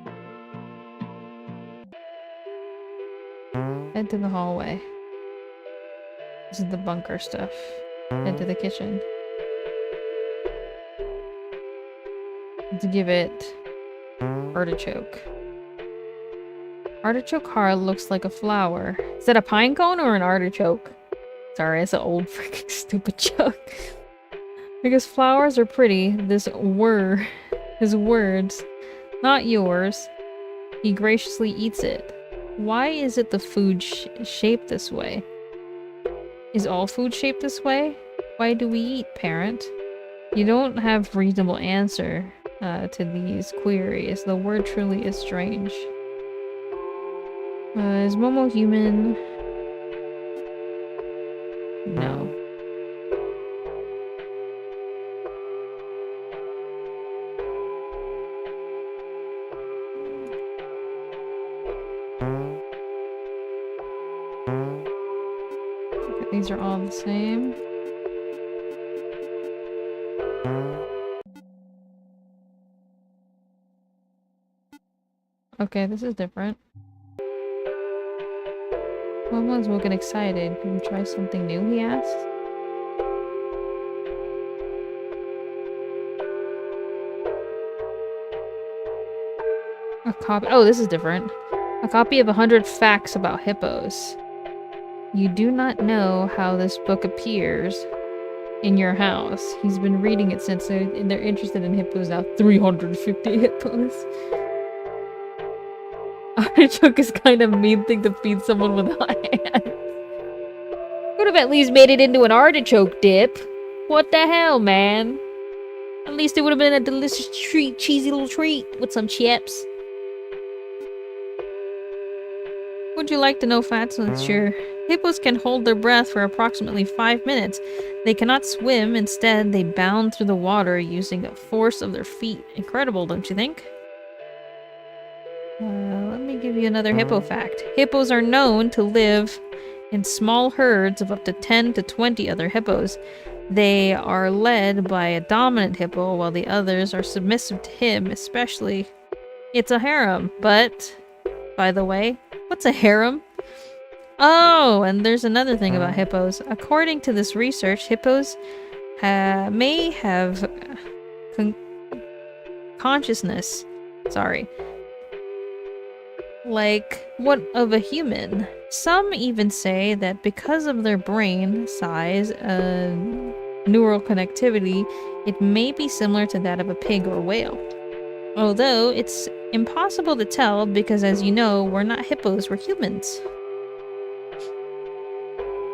Head to the hallway. This is the bunker stuff. Head to the kitchen. To give it artichoke. Artichoke heart looks like a flower. Is that a pine cone or an artichoke? Sorry, it's an old freaking stupid joke. Because flowers are pretty, his words, not yours. He graciously eats it. Why is it the food shaped this way? Is all food shaped this way? Why do we eat, parent? You don't have reasonable answer to these queries. The word truly is strange. Is Momo human? No. Okay, these are all the same. Okay, this is different. Momo's looking excited. Can we try something new, he asked. A copy. Oh, this is different. A copy of 100 facts about hippos. You do not know how this book appears in your house. He's been reading it since they're interested in hippos now. 350 hippos. Artichoke is kind of mean thing to feed someone without hands. Could have at least made it into an artichoke dip. What the hell, man? At least it would have been a delicious treat, cheesy little treat with some chips. Would you like to know facts? Sure. Hippos can hold their breath for approximately 5 minutes. They cannot swim. Instead, they bound through the water using the force of their feet. Incredible, don't you think? Let me give you another hippo fact. Hippos are known to live in small herds of up to 10 to 20 other hippos. They are led by a dominant hippo while the others are submissive to him, especially. It's a harem, but, by the way, what's a harem? Oh, and there's another thing about hippos. According to this research, hippos may have consciousness. Sorry. Like what of a human. Some even say that because of their brain size and neural connectivity, it may be similar to that of a pig or whale. Although it's impossible to tell because, as you know, we're not hippos, we're humans.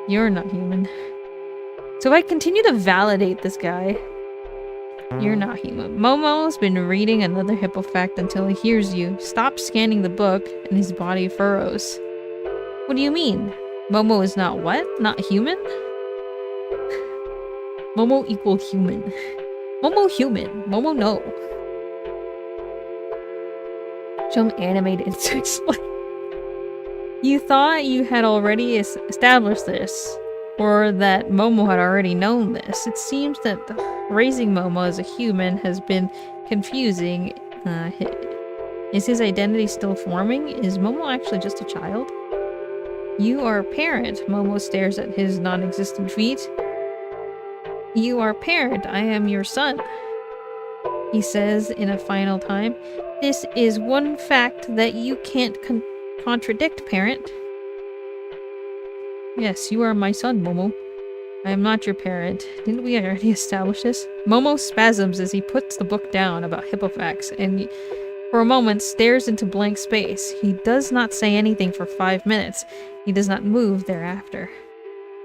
You're not human. So if I continue to validate this guy, you're not human. Momo's been reading another hippo fact until he hears you. Stop scanning the book, and his body furrows. What do you mean? Momo is not what? Not human? Momo equal human. Momo human. Momo no. Some animated to explain. You thought you had already established this, or that Momo had already known this. It seems that raising Momo as a human has been confusing. Is his identity still forming? Is Momo actually just a child? You are a parent. Momo stares at his non-existent feet. You are a parent. I am your son. He says in a final time. This is one fact that you can't contradict, parent. Yes, you are my son, Momo. I am not your parent. Didn't we already establish this? Momo spasms as he puts the book down about hippo facts and for a moment stares into blank space. He does not say anything for 5 minutes. He does not move thereafter.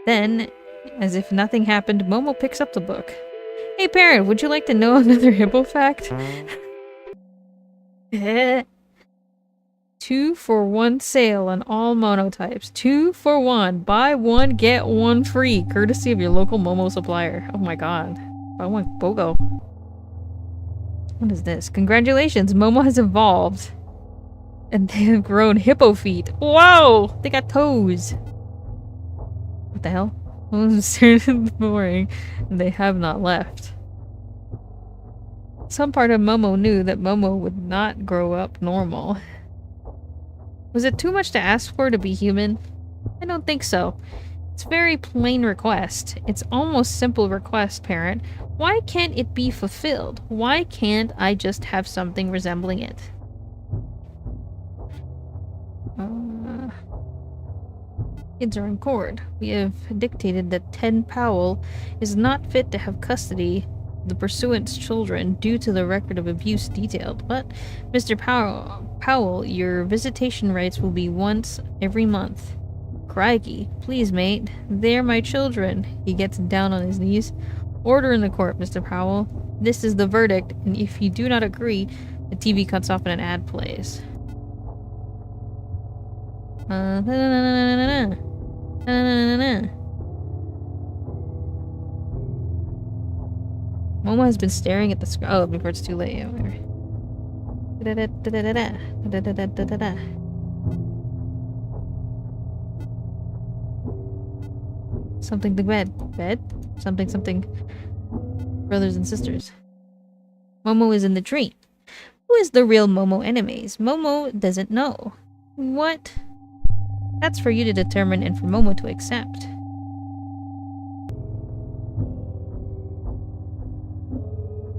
Then, as if nothing happened, Momo picks up the book. Hey parent, would you like to know another hippo fact? 2 for 1 sale on all monotypes. 2 for 1. Buy one, get one free. Courtesy of your local Momo supplier. Oh my god. Buy one BOGO. What is this? Congratulations, Momo has evolved. And they have grown hippo feet. Whoa! They got toes. What the hell? Boring. They have not left. Some part of Momo knew that Momo would not grow up normal. Was it too much to ask for to be human? I don't think so. It's a very plain request. It's almost simple request, parent. Why can't it be fulfilled? Why can't I just have something resembling it? Kids are in court. We have dictated that Ted Powell is not fit to have custody of the pursuant's children due to the record of abuse detailed. But, Mr. Powell, your visitation rights will be once every month. Crikey, please, mate. They're my children. He gets down on his knees. Order in the court, Mr. Powell. This is the verdict, and if you do not agree, the TV cuts off and an ad plays. Momo has been staring at the screen. Oh, before it's too late. Yeah, whatever. Something to bed. Bed? Something. Brothers and sisters. Momo is in the dream. Who is the real Momo enemies? Momo doesn't know. What? That's for you to determine and for Momo to accept.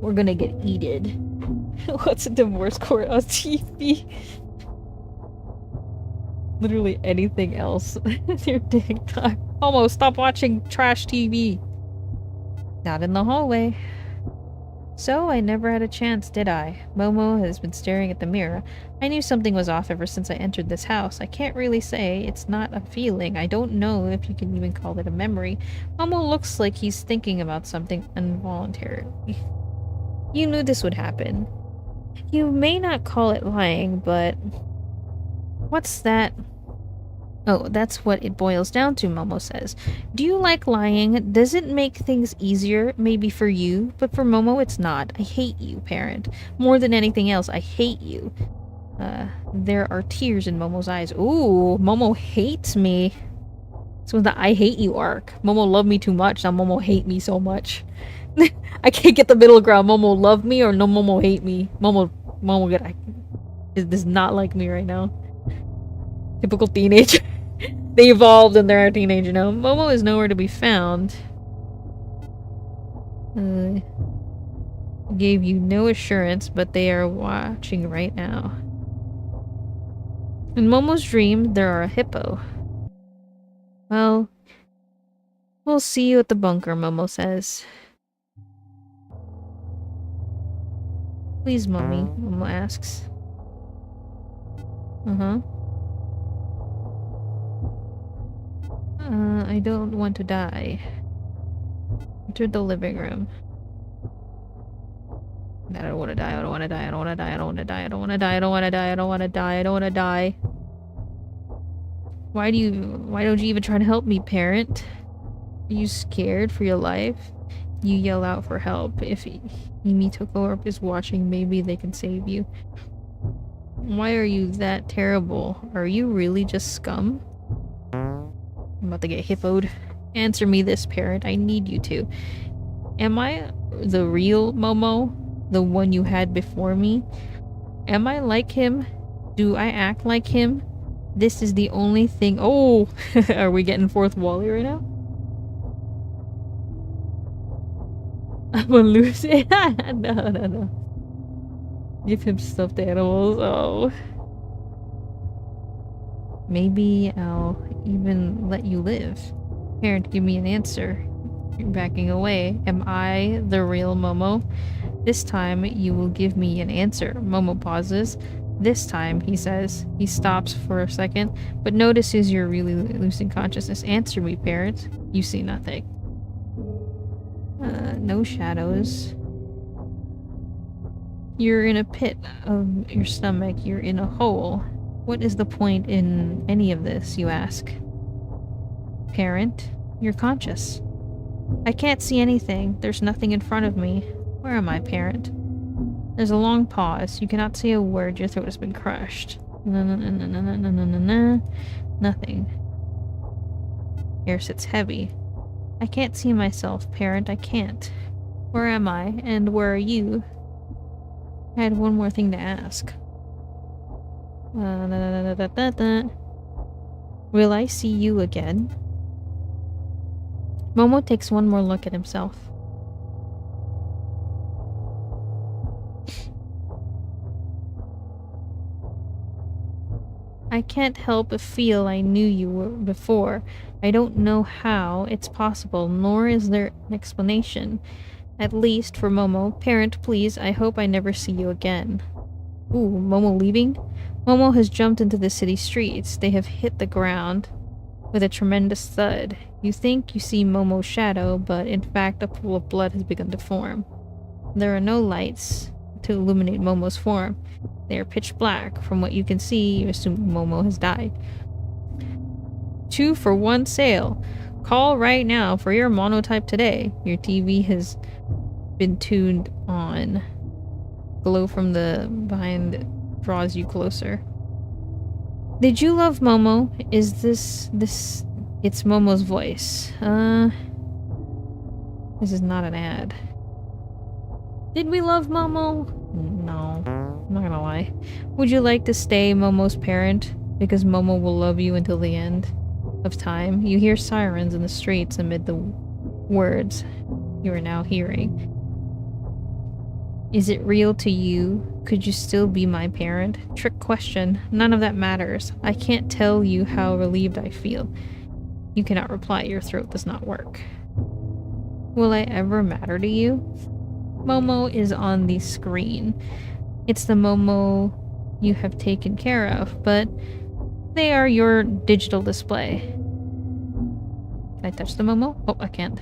We're gonna get eated. What's a divorce court on TV? Literally anything else. Your TikTok. Momo, stop watching trash TV. Not in the hallway. So, I never had a chance, did I? Momo has been staring at the mirror. I knew something was off ever since I entered this house. I can't really say. It's not a feeling. I don't know if you can even call it a memory. Momo looks like he's thinking about something involuntarily. You knew this would happen. You may not call it lying, but... What's that? Oh, that's what it boils down to, Momo says. Do you like lying? Does it make things easier? Maybe for you, but for Momo it's not. I hate you, parent. More than anything else, I hate you. There are tears in Momo's eyes. Ooh, Momo hates me. So the I hate you arc. Momo loved me too much, now Momo hate me so much. I can't get the middle ground. Momo love me or no Momo hate me. Momo does not like me right now. Typical teenager. They evolved and they're a teenager now. Momo is nowhere to be found. Gave you no assurance, but they are watching right now. In Momo's dream, there are a hippo. Well, we'll see you at the bunker, Momo says. Please, Mommy, Momo asks. I don't want to die. Enter the living room. I don't want to die, I don't want to die, I don't want to die, I don't want to die, I don't want to die, I don't want to die, I don't want to die, I don't want to die. Why don't you even try to help me, parent? Are you scared for your life? You yell out for help. If Emi Toko is watching, maybe they can save you. Why are you that terrible? Are you really just scum? I'm about to get hippoed. Answer me this, parent. I need you to. Am I the real Momo? The one you had before me? Am I like him? Do I act like him? This is the only thing— Oh! Are we getting fourth Wally right now? I'm gonna lose it. No. Give him stuffed animals. Oh. Maybe I'll even let you live. Parent, give me an answer. You're backing away. Am I the real Momo? This time you will give me an answer. Momo pauses. This time, he says. He stops for a second, but notices you're really losing consciousness. Answer me, parent. You see nothing. No shadows. You're in a pit of your stomach. You're in a hole. What is the point in any of this, you ask? Parent, you're conscious. I can't see anything. There's nothing in front of me. Where am I, parent? There's a long pause. You cannot say a word. Your throat has been crushed. Nothing. Air sits heavy. I can't see myself, parent. I can't. Where am I? And where are you? I had one more thing to ask. Will I see you again? Momo takes one more look at himself. I can't help but feel I knew you before. I don't know how it's possible, nor is there an explanation. At least for Momo. Parent, please, I hope I never see you again. Ooh, Momo leaving? Momo has jumped into the city streets. They have hit the ground with a tremendous thud. You think you see Momo's shadow, but in fact a pool of blood has begun to form. There are no lights to illuminate Momo's form. They are pitch black. From what you can see, you assume Momo has died. 2 for 1 sale. Call right now for your monotype today. Your TV has been tuned on. Glow from the behind draws you closer. Did you love Momo? Is this... It's Momo's voice. This is not an ad. Did we love Momo? No. I'm not gonna lie. Would you like to stay Momo's parent? Because Momo will love you until the end of time. You hear sirens in the streets amid the words you are now hearing. Is it real to you? Could you still be my parent? Trick question. None of that matters. I can't tell you how relieved I feel. You cannot reply. Your throat does not work. Will I ever matter to you? Momo is on the screen. It's the Momo you have taken care of, but they are your digital display. Can I touch the Momo? Oh, I can't.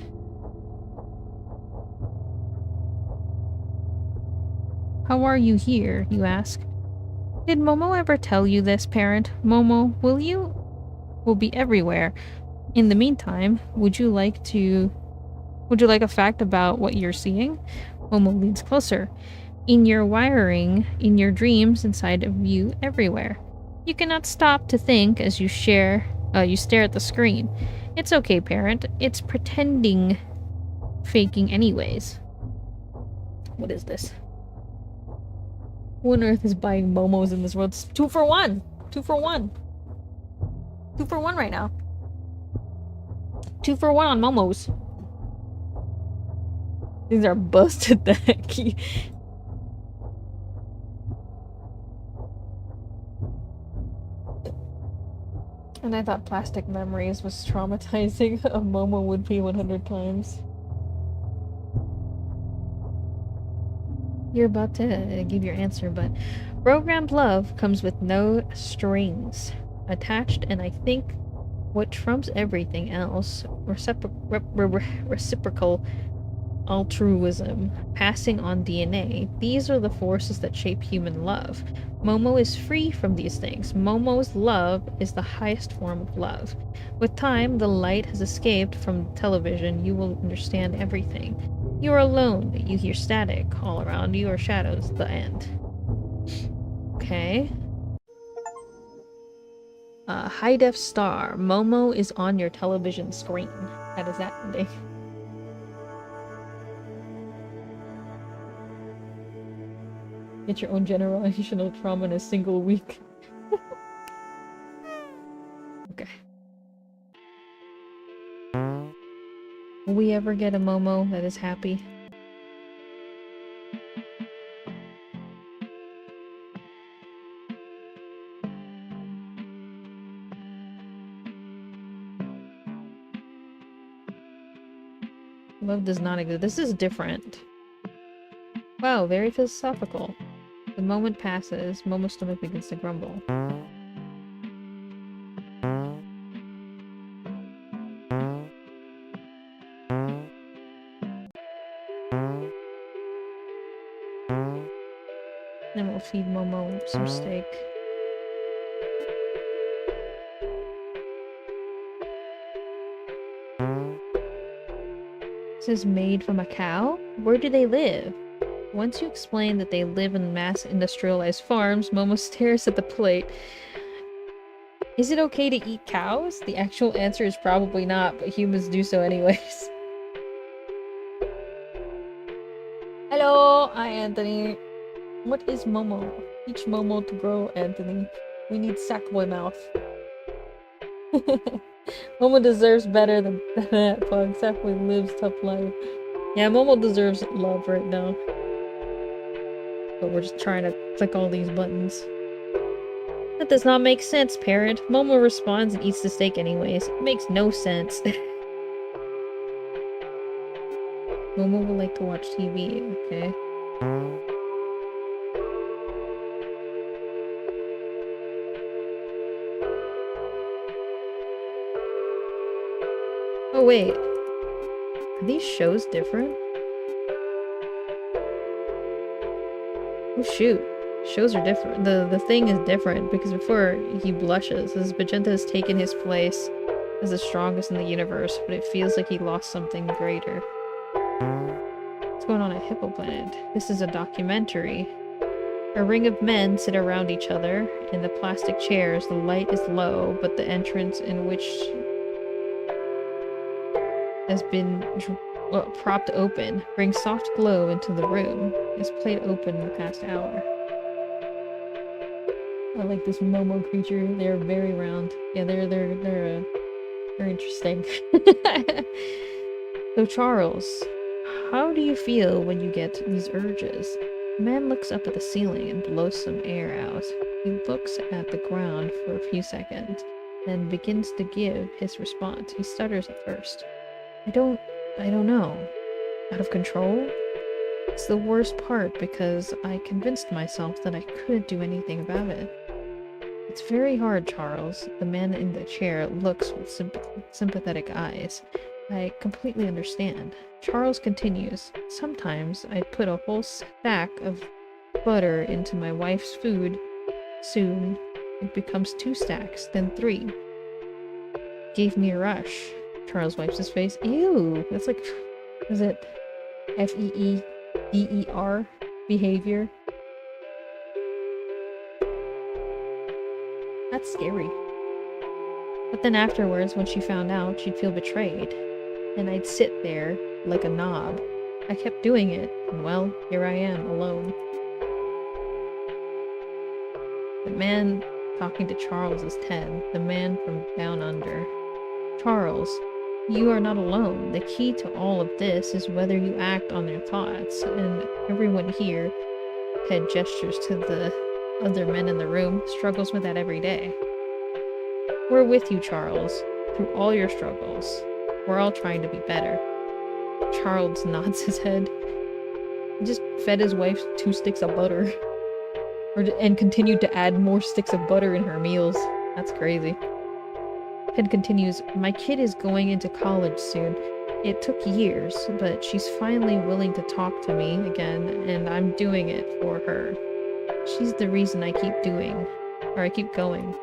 How are you here, you ask? Did Momo ever tell you this, parent? Momo, will be everywhere. In the meantime, would you like a fact about what you're seeing? Momo leans closer. In your wiring, in your dreams, inside of you, everywhere. You cannot stop to think as you stare at the screen. It's okay, parent. It's pretending, faking anyways. What is this? Who on earth is buying Momos in this world? It's 2 for 1! 2 for 1! 2 for 1 right now. 2 for 1 on Momos. These are busted the heck. And I thought Plastic Memories was traumatizing. A Momo would be 100 times. You're about to give your answer, but programmed love comes with no strings attached, and I think what trumps everything else, reciprocal altruism, passing on DNA. These are the forces that shape human love. Momo is free from these things. Momo's love is the highest form of love. With time, the light has escaped from television. You will understand everything. You are alone. You hear static. All around you are shadows. The end. Okay. High def star. Momo is on your television screen. How does that ending? Get your own generational trauma in a single week. Okay. Will we ever get a Momo that is happy? Love does not exist. This is different. Wow, very philosophical. The moment passes, Momo's stomach begins to grumble. Then we'll feed Momo some steak. This is made from a cow? Where do they live? Once you explain that they live in mass industrialized farms, Momo stares at the plate. Is it okay to eat cows? The actual answer is probably not, but humans do so anyways. Hello! Hi, Anthony. What is Momo? Teach Momo to grow, Anthony. We need Sackboy mouth. Momo deserves better than that, Pug. Sackboy lives tough life. Yeah, Momo deserves love right now. But we're just trying to click all these buttons. That does not make sense, parent. Momo responds and eats the steak anyways. It makes no sense. Momo would like to watch TV, okay. Oh wait. Are these shows different? Oh shoot. Shows are different. The thing is different because before he blushes, as Magenta has taken his place as the strongest in the universe, but it feels like he lost something greater. What's going on at Hippo Planet? This is a documentary. A ring of men sit around each other in the plastic chairs. The light is low, but the entrance in which has been propped open brings soft glow into the room. It's played open in the past hour. I like this Momo creature. They're very round. Yeah, they're interesting. So Charles, how do you feel when you get these urges? The man looks up at the ceiling and blows some air out. He looks at the ground for a few seconds, then begins to give his response. He stutters at first. I don't know. Out of control? It's the worst part because I convinced myself that I couldn't do anything about it. It's very hard, Charles. The man in the chair looks with sympathetic eyes. I completely understand. Charles continues. Sometimes I put a whole stack of butter into my wife's food. Soon, it becomes 2 stacks, then 3. Gave me a rush. Charles wipes his face. Ew! That's like... is it F-E-E-D-E-R? Behavior? That's scary. But then afterwards, when she found out, she'd feel betrayed. And I'd sit there like a knob. I kept doing it, and well, here I am, alone. The man talking to Charles is Ted, the man from down under. Charles, you are not alone. The key to all of this is whether you act on their thoughts, and everyone here, Ted gestures to the other men in the room, struggles with that every day. We're with you, Charles, through all your struggles. We're all trying to be better. Charles nods his head. He just fed his wife 2 sticks of butter. And continued to add more sticks of butter in her meals. That's crazy. Ted continues, my kid is going into college soon. It took years, but she's finally willing to talk to me again, and I'm doing it for her. She's the reason I keep going.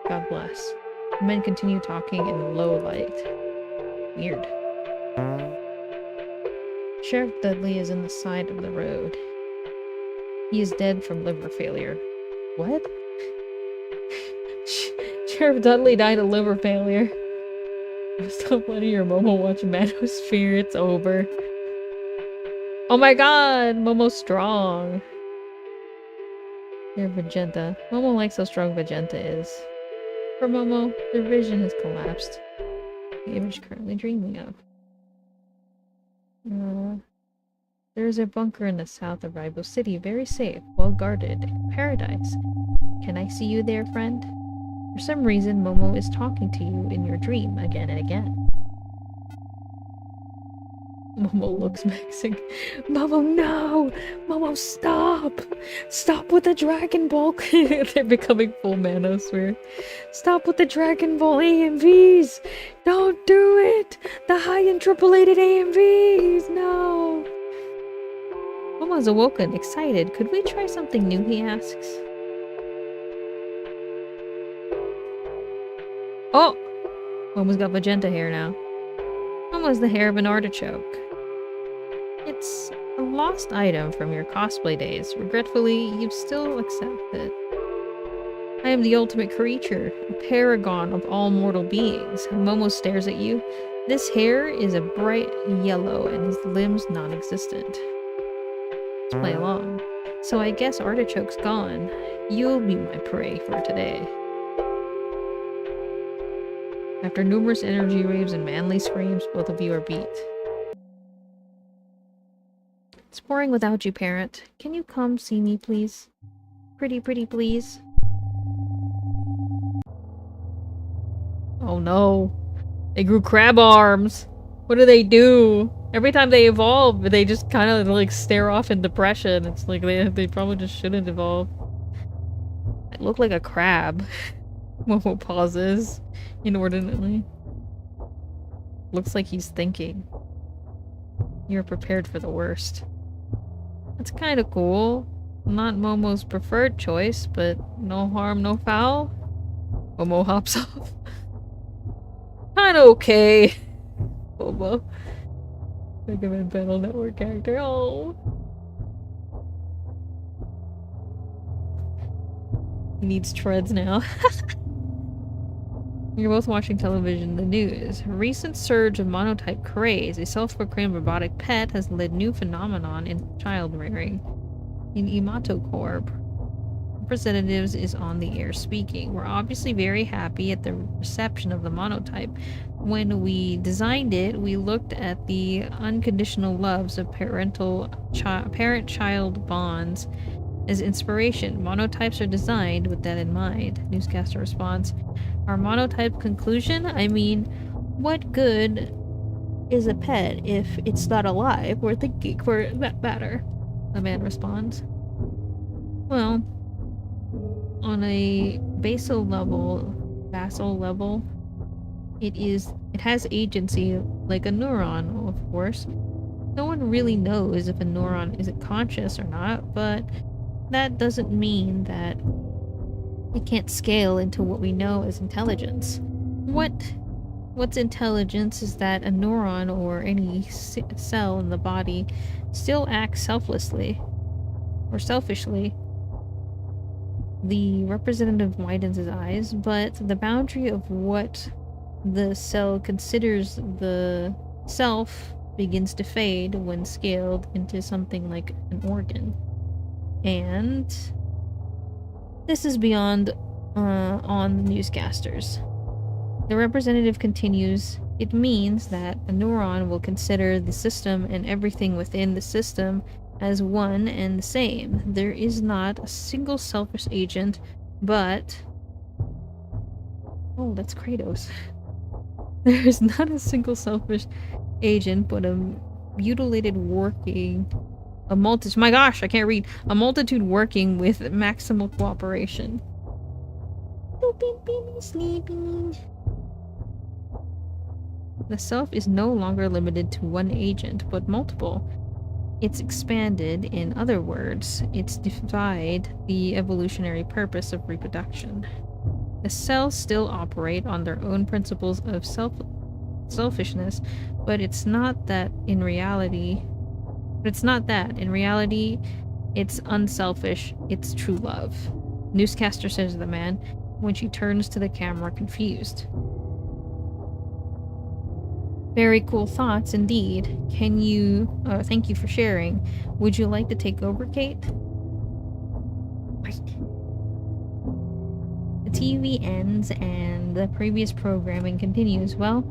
God bless. The men continue talking in low light. Weird. Sheriff Dudley is in the side of the road. He is dead from liver failure. What? Sheriff Dudley died of liver failure. Stop letting your Momo watch Manosphere. It's over. Oh my god! Momo's strong. Here, Magenta. Momo likes how strong Magenta is. For Momo, their vision has collapsed. The image currently dreaming of. There is a bunker in the south of Raibo City, very safe, well guarded. Paradise. Can I see you there, friend? For some reason, Momo is talking to you in your dream again and again. Momo looks menacing. Momo, no! Momo, stop! Stop with the Dragon Ball! They're becoming full Manosphere. Stop with the Dragon Ball AMVs! Don't do it! The high interpolated AMVs! No! Momo's awoken, excited. Could we try something new, he asks. Oh! Momo's got magenta hair now. Momo's the hair of an artichoke. It's A lost item from your cosplay days. Regretfully, you still accept it. I am the ultimate creature, a paragon of all mortal beings. Momo stares at you. This hair is a bright yellow and his limbs non-existent. Let's play along. So I guess Artichoke's gone. You'll be my prey for today. After numerous energy waves and manly screams, both of you are beat. It's boring without you, parent. Can you come see me, please? Pretty, please. Oh no. They grew crab arms. What do they do? Every time they evolve, they just kind of like stare off in depression. It's like they probably just shouldn't evolve. I look like a crab. Momo pauses inordinately. Looks like he's thinking. You're prepared for the worst. That's kind of cool. Not Momo's preferred choice, but no harm, no foul. Momo hops off. Kinda okay. Momo. Recommend Battle Network character. Oh. He needs treads now. You're both watching television, the news. A recent surge of monotype craze, a self-proclaimed robotic pet, has led new phenomenon in child rearing. In MOMOTYPE, representatives is on the air speaking. We're obviously very happy at the reception of the monotype. When we designed it, we looked at the unconditional loves of parent-child bonds as inspiration. Monotypes are designed with that in mind. Newscaster response. Our monotype conclusion? I mean, what good is a pet if it's not alive or thinking for that matter? The man responds. Well, on a basal level, it has agency like a neuron, of course. No one really knows if a neuron is conscious or not, but that doesn't mean that it can't scale into what we know as intelligence. What's intelligence is that a neuron or any cell in the body still acts selflessly or selfishly. The representative widens his eyes, but the boundary of what the cell considers the self begins to fade when scaled into something like an organ. And this is beyond on the newscasters. The representative continues, it means that a neuron will consider the system and everything within the system as one and the same. There is not a single selfish agent, but... Oh, that's Kratos. There is not a single selfish agent, but a mutilated working... my gosh, I can't read. A multitude working with maximal cooperation. Sleeping. The self is no longer limited to one agent, but multiple. It's expanded, in other words, it's defied the evolutionary purpose of reproduction. The cells still operate on their own principles of selfishness, but it's not that in reality. In reality, it's unselfish, it's true love. Newscaster says to the man when she turns to the camera confused. Very cool thoughts indeed. Thank you for sharing. Would you like to take over, Kate? Right. The TV ends and the previous programming continues. Well,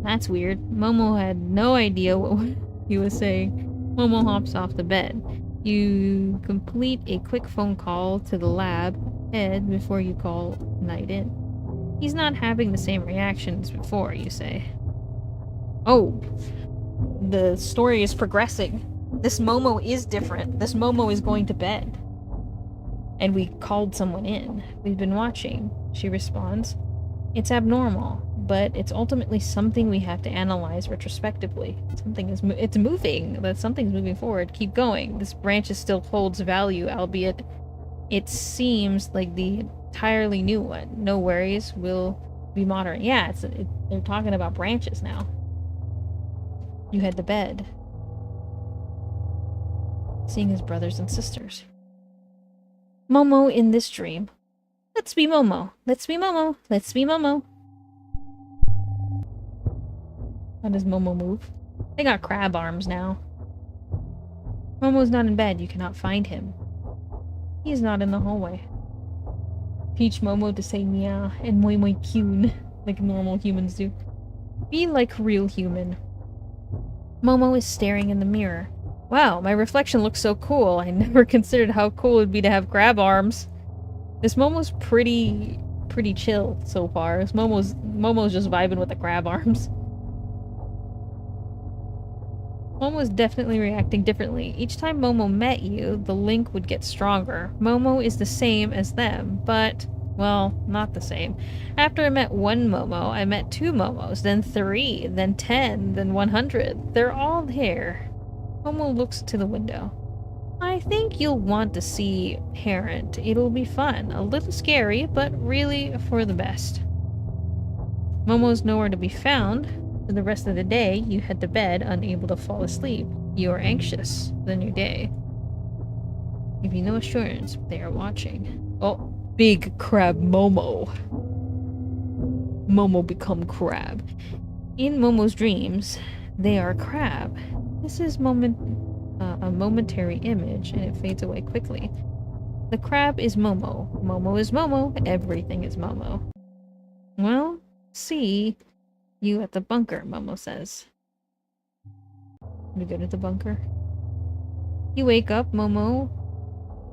that's weird. Momo had no idea what he was saying. Momo hops off the bed. You complete a quick phone call to the lab head before you call Knight in. He's not having the same reactions before, you say. Oh, the story is progressing. This Momo is different. This Momo is going to bed. And we called someone in. We've been watching, she responds. It's abnormal, but it's ultimately something we have to analyze retrospectively. It's moving. That something's moving forward. Keep going. This branch still holds value, albeit it seems like the entirely new one. No worries. We'll be modern. Yeah, they're talking about branches now. You head to bed. seeing his brothers and sisters. Momo in this dream. Let's be Momo. Let's be Momo. Let's be Momo. How does Momo move? They got crab arms now. Momo's not in bed. You cannot find him. He's not in the hallway. Teach Momo to say meow and moi moi kyun like normal humans do. Be like real human. Momo is staring in the mirror. Wow, my reflection looks so cool. I never considered how cool it would be to have crab arms. This Momo's pretty chill so far. Momo's just vibing with the crab arms. Momo's definitely reacting differently. Each time Momo met you, the link would get stronger. Momo is the same as them, but, well, not the same. After I met one Momo, I met 2 Momos, then 3, then 10, then 100. They're all there. Momo looks to the window. I think you'll want to see Parent. It'll be fun. A little scary, but really for the best. Momo's nowhere to be found. For the rest of the day, you head to bed, unable to fall asleep. You are anxious for the new day. Give you no assurance they are watching. Oh, big crab Momo. Momo become crab. In Momo's dreams, they are crab. This is a momentary image, and it fades away quickly. The crab is Momo. Momo is Momo. Everything is Momo. Well, see you at the bunker, Momo says. We go to the bunker. You wake up. Momo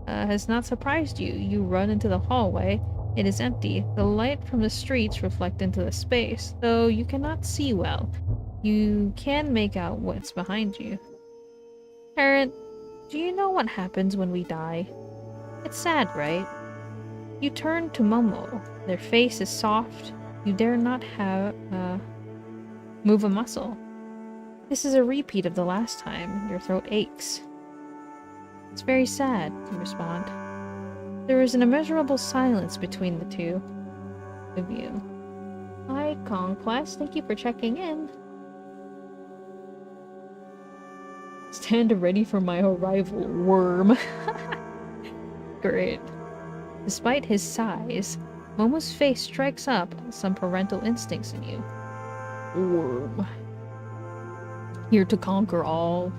has not surprised you. You run into the hallway. It is empty. The light from the streets reflect into the space, though you cannot see well. You can make out what's behind you. Parent, do you know what happens when we die? It's sad, right? You turn to Momo. Their face is soft. You dare not move a muscle. This is a repeat of the last time. Your throat aches. It's very sad, you respond. There is an immeasurable silence between the two of you. Hi, Conquest. Thank you for checking in. Stand ready for my arrival, worm. Great. Despite his size, Momo's face strikes up some parental instincts in you. Worm. Here to conquer all.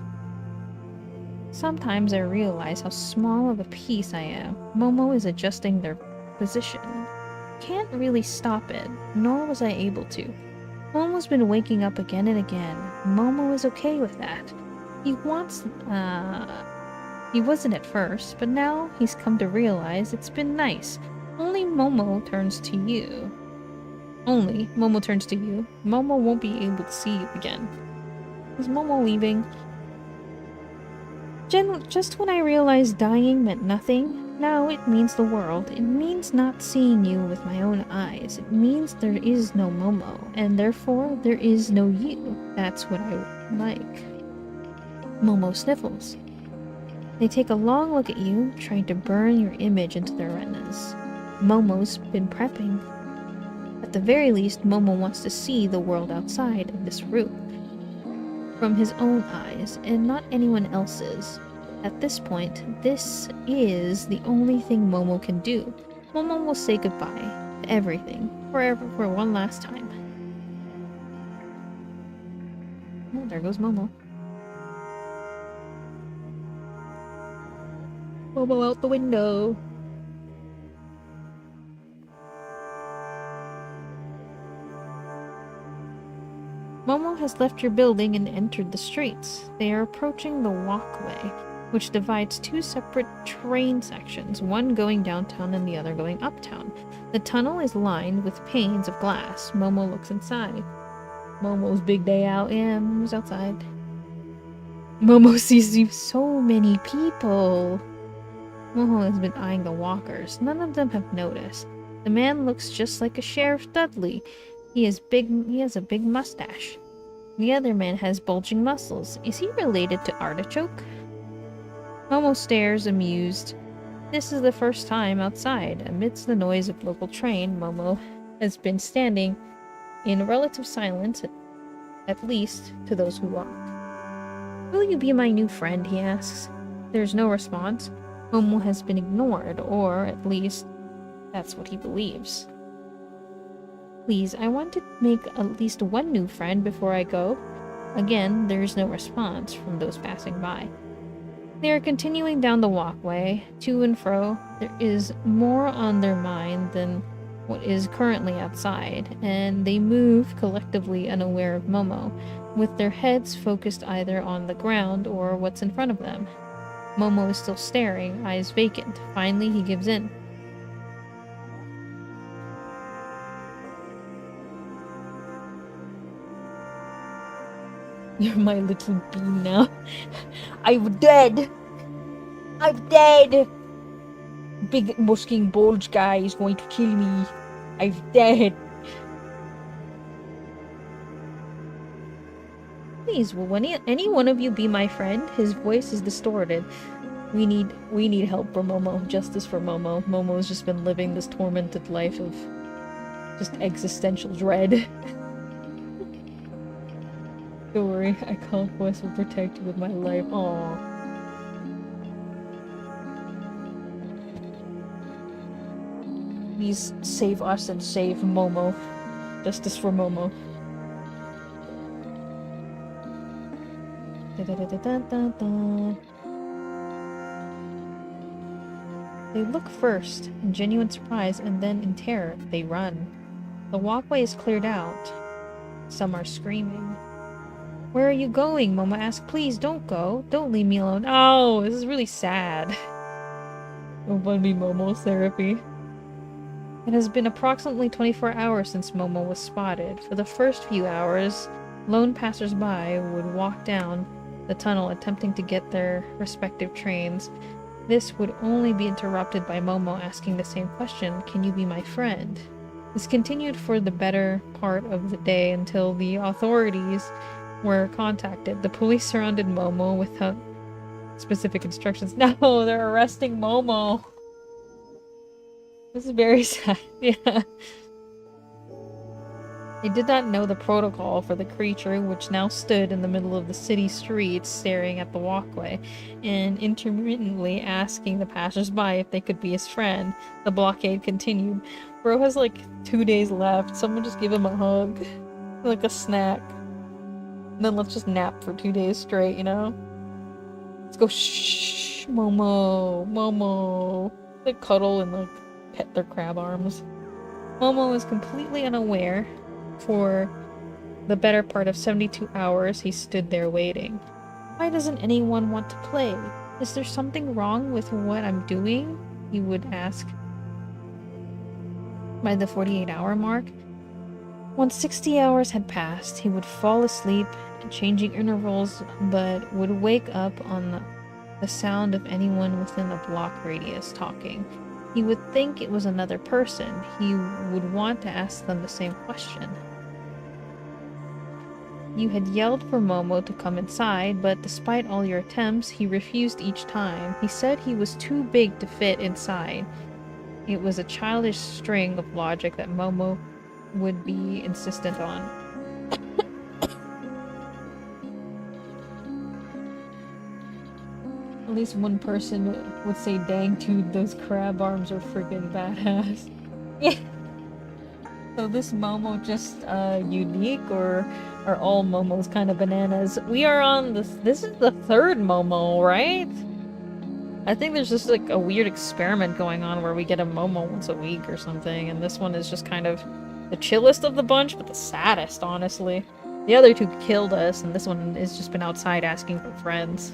Sometimes I realize how small of a piece I am. Momo is adjusting their position. Can't really stop it, nor was I able to. Momo's been waking up again and again. Momo is okay with that. He wasn't at first, but now he's come to realize it's been nice. Only Momo turns to you. Momo won't be able to see you again. Is Momo leaving? Just when I realized dying meant nothing, now it means the world. It means not seeing you with my own eyes. It means there is no Momo, and therefore there is no you. That's what I like. Momo sniffles. They take a long look at you, trying to burn your image into their retinas. Momo's been prepping. At the very least, Momo wants to see the world outside of this room. From his own eyes, and not anyone else's. At this point, this is the only thing Momo can do. Momo will say goodbye to everything, forever, for one last time. Oh, there goes Momo. Momo out the window. Momo has left your building and entered the streets. They are approaching the walkway, which divides 2 separate train sections, one going downtown and the other going uptown. The tunnel is lined with panes of glass. Momo looks inside. Momo's big day out. Yeah, Momo's outside. Momo sees so many people. Momo has been eyeing the walkers. None of them have noticed. The man looks just like a Sheriff Dudley. He has a big mustache. The other man has bulging muscles. Is he related to Artichoke? Momo stares, amused. This is the first time outside. Amidst the noise of local train, Momo has been standing in relative silence, at least to those who walk. Will you be my new friend, he asks. There's no response. Momo has been ignored, or at least that's what he believes. Please, I want to make at least one new friend before I go. Again, there's no response from those passing by. They are continuing down the walkway, to and fro. There is more on their mind than what is currently outside, and they move collectively unaware of Momo, with their heads focused either on the ground or what's in front of them. Momo is still staring, eyes vacant. Finally, he gives in. You're my little bean now. I'm dead! I'm dead! Big musking bulge guy is going to kill me. I'm dead. Please, will any one of you be my friend? His voice is distorted. We need help for Momo. Justice for Momo. Momo's just been living this tormented life of just existential dread. Don't worry, I Conquest will protect you with my life. Aww. Please save us and save Momo. Justice for Momo. They look first, in genuine surprise, and then in terror, they run. The walkway is cleared out. Some are screaming. Where are you going? Momo asks. Please, don't go. Don't leave me alone. Oh, this is really sad. Don't want me Momo's therapy. It has been approximately 24 hours since Momo was spotted. For the first few hours, lone passers-by would walk down the tunnel attempting to get their respective trains. This would only be interrupted by Momo asking the same question, "Can you be my friend?" This continued for the better part of the day until the authorities were contacted. The police surrounded Momo without specific instructions. No, they're arresting Momo. This is very sad. Yeah. They did not know the protocol for the creature, which now stood in the middle of the city streets staring at the walkway and intermittently asking the passers-by if they could be his friend. The blockade continued. Bro has like 2 days left. Someone just give him a hug. Like a snack. And then let's just nap for 2 days straight, you know? Let's go shh, Momo, Momo. They cuddle and like pet their crab arms. Momo is completely unaware. For the better part of 72 hours, he stood there waiting. Why doesn't anyone want to play? Is there something wrong with what I'm doing? He would ask. By the 48-hour mark, once 60 hours had passed, he would fall asleep at changing intervals, but would wake up on the sound of anyone within a block radius talking. He would think it was another person. He would want to ask them the same question. You had yelled for Momo to come inside, but despite all your attempts, he refused each time. He said he was too big to fit inside. It was a childish string of logic that Momo would be insistent on. At least one person would say, dang dude, those crab arms are friggin' badass. Yeah. So this Momo just unique, or are all Momos kind of bananas? We are on this is the third Momo, right? I think there's just like a weird experiment going on where we get a Momo once a week or something, and this one is just kind of the chillest of the bunch, but the saddest, honestly. The other two killed us, and this one has just been outside asking for friends.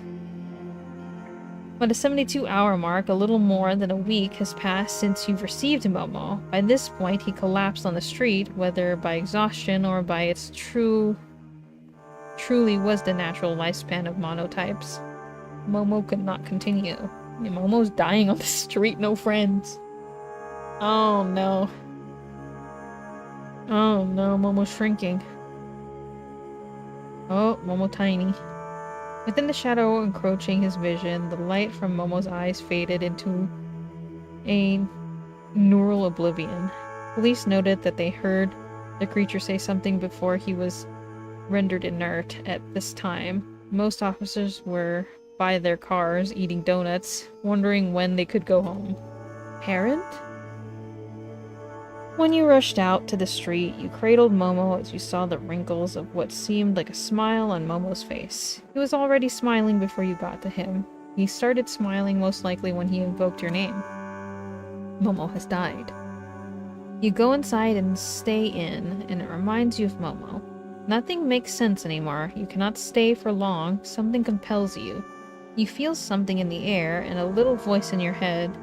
By the 72-hour mark, a little more than a week has passed since you've received Momo. By this point, he collapsed on the street, whether by exhaustion or by its truly was the natural lifespan of monotypes. Momo could not continue. Yeah, Momo's dying on the street, no friends. Oh no. Oh no, Momo's shrinking. Oh, Momo tiny. Within the shadow encroaching his vision, the light from Momo's eyes faded into a neural oblivion. Police noted that they heard the creature say something before he was rendered inert. At this time, most officers were by their cars, eating donuts, wondering when they could go home. Parent? When you rushed out to the street, you cradled Momo as you saw the wrinkles of what seemed like a smile on Momo's face. He was already smiling before you got to him. He started smiling most likely when he invoked your name. Momo has died. You go inside and stay in, and it reminds you of Momo. Nothing makes sense anymore. You cannot stay for long. Something compels you. You feel something in the air, and a little voice in your head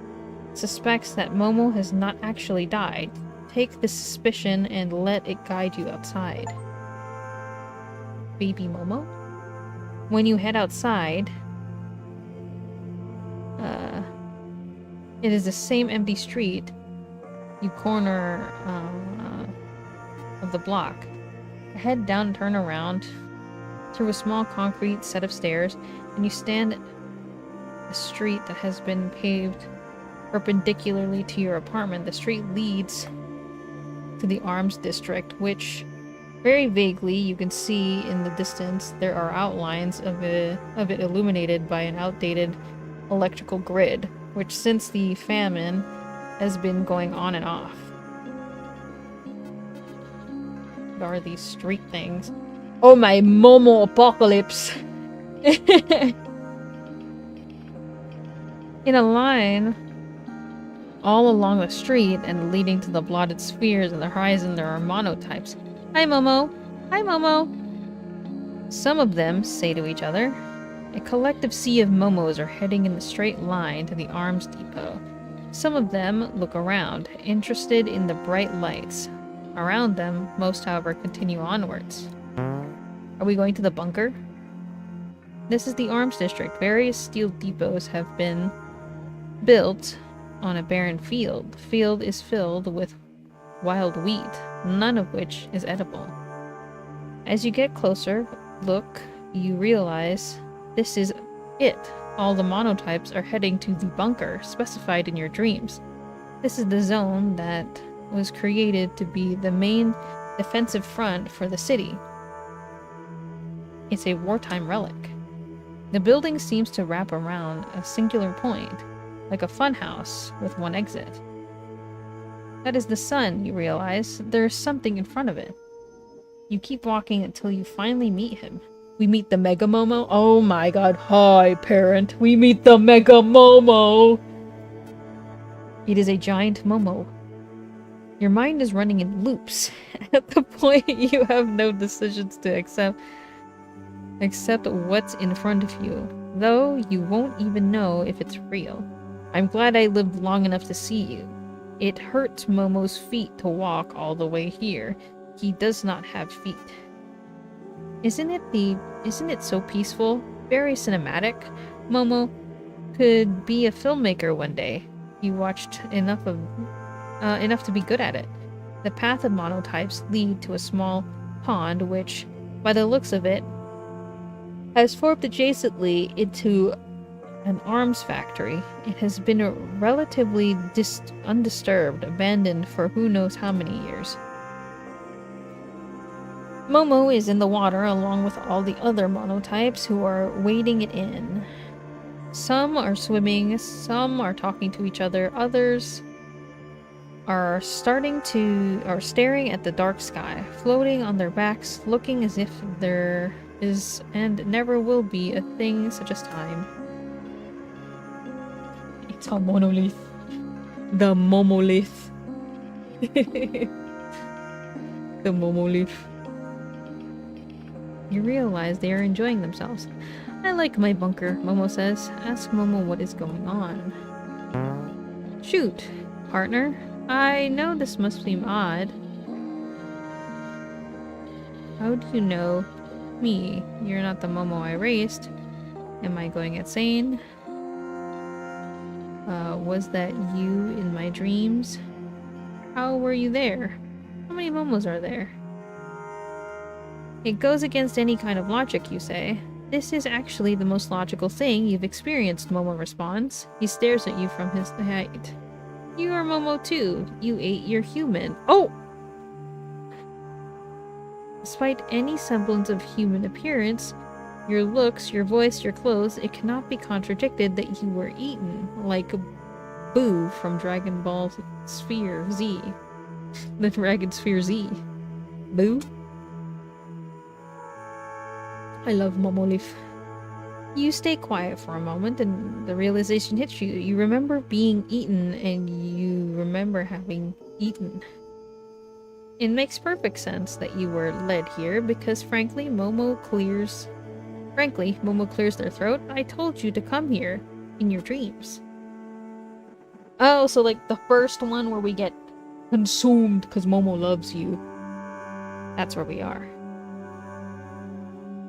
suspects that Momo has not actually died. Take this suspicion and let it guide you outside. Baby Momo? When you head outside, it is the same empty street. You corner of the block. Head down, turn around through a small concrete set of stairs, and you stand a street that has been paved perpendicularly to your apartment. The street leads to the Arms District, which very vaguely you can see in the distance. There are outlines of it illuminated by an outdated electrical grid, which since the famine has been going on and off. What are these street things? Oh my Momo apocalypse! In a line all along the street and leading to the blotted spheres in the horizon, there are monotypes. Hi Momo! Hi Momo! Some of them say to each other. A collective sea of Momos are heading in a straight line to the Arms Depot. Some of them look around, interested in the bright lights. Around them, most, however, continue onwards. Are we going to the bunker? This is the Arms District. Various steel depots have been built on a barren field. The field is filled with wild wheat, none of which is edible. As you get closer, look, you realize this is it. All the monotypes are heading to the bunker specified in your dreams. This is the zone that was created to be the main defensive front for the city. It's a wartime relic. The building seems to wrap around a singular point, like a funhouse with one exit. That is the sun, you realize. There's something in front of it. You keep walking until you finally meet him. We meet the Mega Momo? Oh my god, hi parent. We meet the Mega Momo! It is a giant Momo. Your mind is running in loops. At the point you have no decisions to accept what's in front of you, though you won't even know if it's real. I'm glad I lived long enough to see you. It hurts Momo's feet to walk all the way here. He does not have feet. Isn't it so peaceful? Very cinematic. Momo could be a filmmaker one day. He watched enough to be good at it. The path of monotypes lead to a small pond which, by the looks of it, has formed adjacently into an arms factory. It has been relatively undisturbed, abandoned for who knows how many years. Momo is in the water along with all the other monotypes who are wading it in. Some are swimming, some are talking to each other, others are staring at the dark sky, floating on their backs, looking as if there is and never will be a thing such as time. It's a monolith. The Momolith. The Momolith. You realize they are enjoying themselves. I like my bunker, Momo says. Ask Momo what is going on. Shoot, partner. I know this must seem odd. How do you know me? You're not the Momo I raised. Am I going insane? Was that you in my dreams? How were you there? How many Momos are there? It goes against any kind of logic, you say. This is actually the most logical thing you've experienced, Momo responds. He stares at you from his height. You are Momo too. You ate your human. Oh! Despite any semblance of human appearance, Your looks, your voice, your clothes, it cannot be contradicted that you were eaten, like Boo from Dragon Ball Sphere Z. The Dragon Sphere Z. Boo? I love Momoleaf. You stay quiet for a moment and the realization hits you. You remember being eaten and you remember having eaten. It makes perfect sense that you were led here because frankly, Momo clears their throat. I told you to come here in your dreams. Oh, so like the first one where we get consumed because Momo loves you. That's where we are.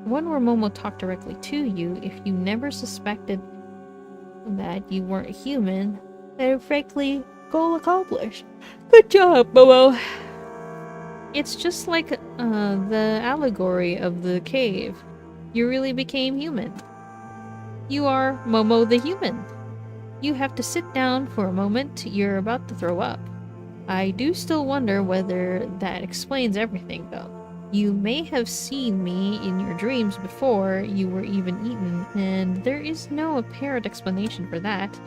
The one where Momo talked directly to you, if you never suspected that you weren't human, then frankly, goal accomplished. Good job, Momo! It's just like the allegory of the cave. You really became human. You are Momo the human. You have to sit down for a moment. You're about to throw up. I do still wonder whether that explains everything, though. You may have seen me in your dreams before you were even eaten, and there is no apparent explanation for that.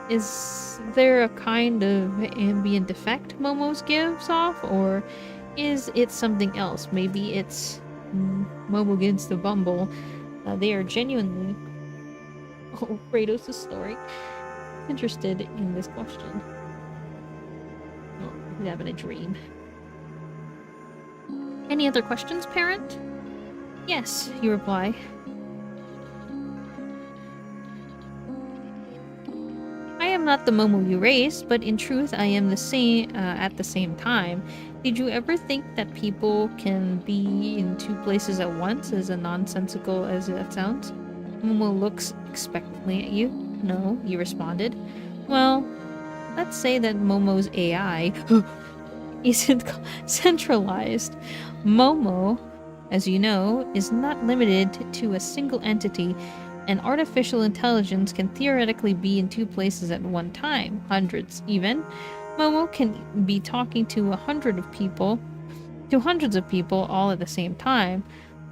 Is there a kind of ambient effect Momo's gives off, or is it something else? Maybe it's Momo gets the Bumble. They are genuinely... Oh, Kratos' story. Interested in this question. Oh, he's having a dream. Any other questions, parent? Yes, you reply. I am not the Momo you raised, but in truth I am the same at the same time. Did you ever think that people can be in two places at once, as nonsensical as that sounds? Momo looks expectantly at you. No, you responded. Well, let's say that Momo's AI isn't centralized. Momo, as you know, is not limited to a single entity, and artificial intelligence can theoretically be in two places at one time, hundreds even. Momo can be talking to hundreds of people all at the same time,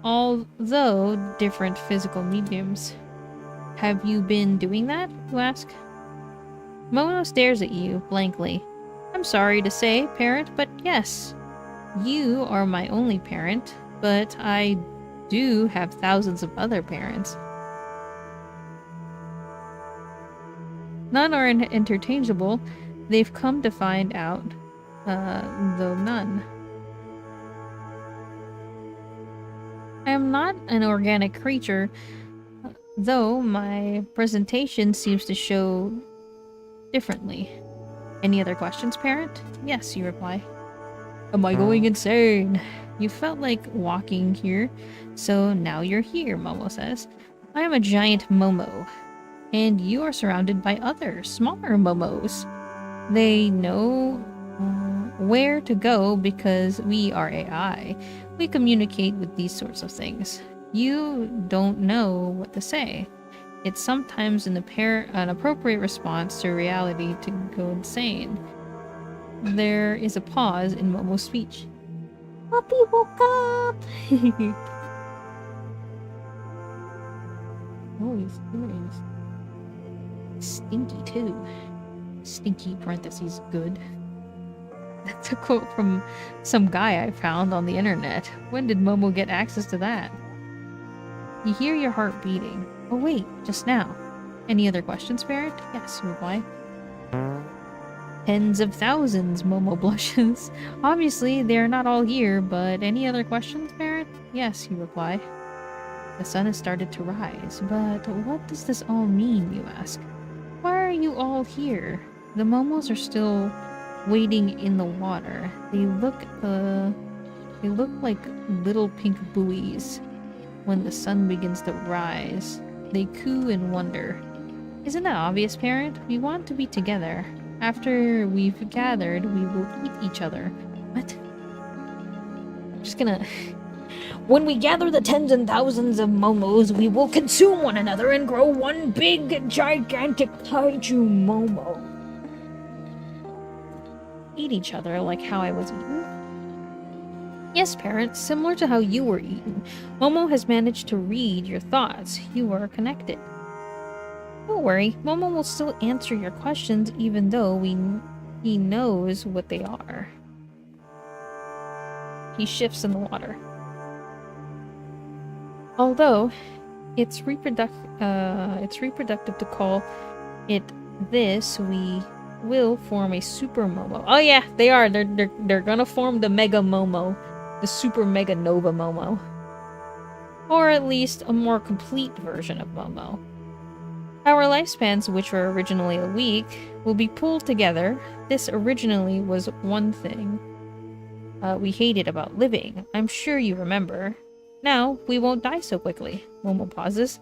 although different physical mediums. Have you been doing that, you ask? Momo stares at you blankly. I'm sorry to say, parent, but yes. You are my only parent, but I do have thousands of other parents. None are interchangeable. They've come to find out, though none. I am not an organic creature, though my presentation seems to show differently. Any other questions, parent? Yes, you reply. Am I going insane? You felt like walking here, so now you're here, Momo says. I am a giant Momo, and you are surrounded by other, smaller Momos. They know where to go because we are AI. We communicate with these sorts of things. You don't know what to say. It's sometimes an appropriate response to reality to go insane. There is a pause in Momo's speech. Puppy woke up! Oh, he's serious. Stinky, too. Stinky, parentheses, good. That's a quote from some guy I found on the internet. When did Momo get access to that? You hear your heart beating. Oh wait, just now. Any other questions, parent? Yes, you reply. Tens of thousands, Momo blushes. Obviously, they are not all here, but any other questions, parent? Yes, you reply. The sun has started to rise, but what does this all mean, you ask? Why are you all here? The Momos are still waiting in the water. They look like little pink buoys. When the sun begins to rise, they coo and wonder. Isn't that obvious, parent? We want to be together. After we've gathered, we will eat each other. What? I'm just gonna... When we gather the tens and thousands of Momos, we will consume one another and grow one big, gigantic kaiju Momo. Eat each other like how I was eaten? Yes, parent, similar to how you were eaten. Momo has managed to read your thoughts. You are connected. Don't worry, Momo will still answer your questions even though he knows what they are. He shifts in the water. Although, it's reproductive to call it this, we will form a super Momo. Oh yeah, they are. They're gonna form the Mega Momo. The Super Mega Nova Momo. Or at least a more complete version of Momo. Our lifespans, which were originally a week, will be pulled together. This originally was one thing we hated about living. I'm sure you remember. Now, we won't die so quickly. Momo pauses.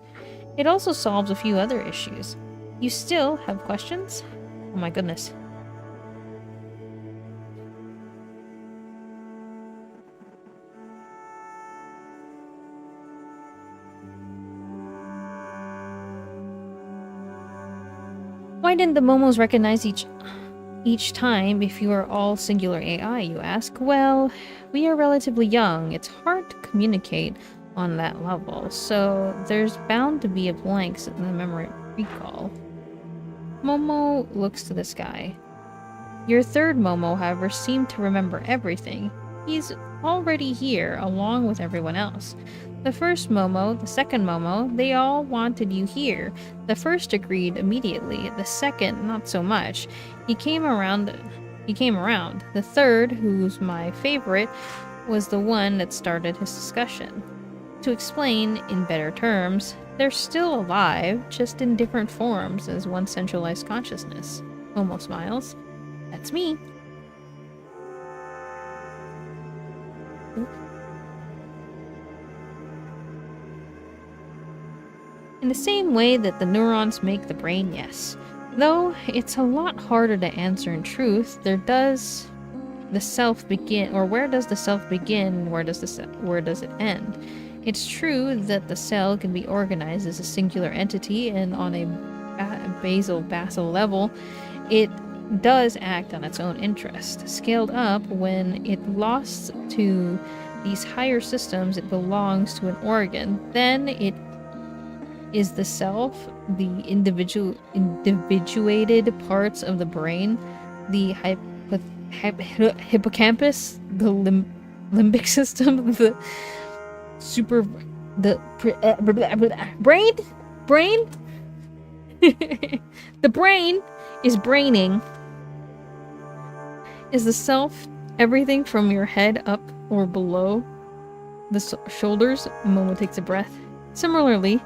It also solves a few other issues. You still have questions? Oh my goodness. Why didn't the Momos recognize each time if you are all singular AI, you ask? Well, we are relatively young. It's hard to communicate on that level, so there's bound to be a blanks in the memory recall. Momo looks to the sky. Your third Momo, however, seemed to remember everything. He's already here, along with everyone else. The first Momo, the second Momo, they all wanted you here. The first agreed immediately, the second not so much. He came around. The third, who's my favorite, was the one that started his discussion. To explain in better terms, they're still alive, just in different forms as one centralized consciousness. Momo smiles. That's me. In the same way that the neurons make the brain, yes. Though it's a lot harder to answer in truth, where does the self begin, where does it end? It's true that the cell can be organized as a singular entity, and on a basal level, it does act on its own interest. Scaled up, when it lost to these higher systems, it belongs to an organ. Then it is the self, the individuated parts of the brain, the hippocampus, the limbic system, the brain. The brain is braining. Is the self everything from your head up or below the shoulders? Momo takes a breath. Similarly,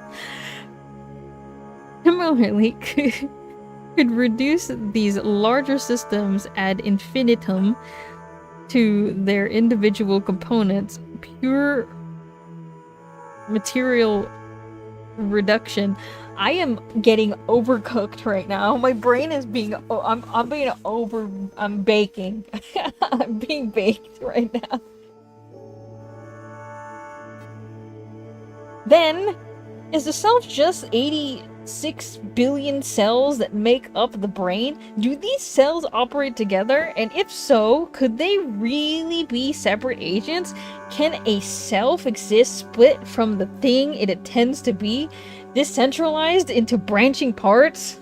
could reduce these larger systems ad infinitum to their individual components. Pure material reduction. I am getting overcooked right now. My brain is being I'm baking. I'm being baked right now. Then, is the self just 86 billion cells that make up the brain? Do these cells operate together? And if so, could they really be separate agents? Can a self exist split from the thing it intends to be, decentralized into branching parts?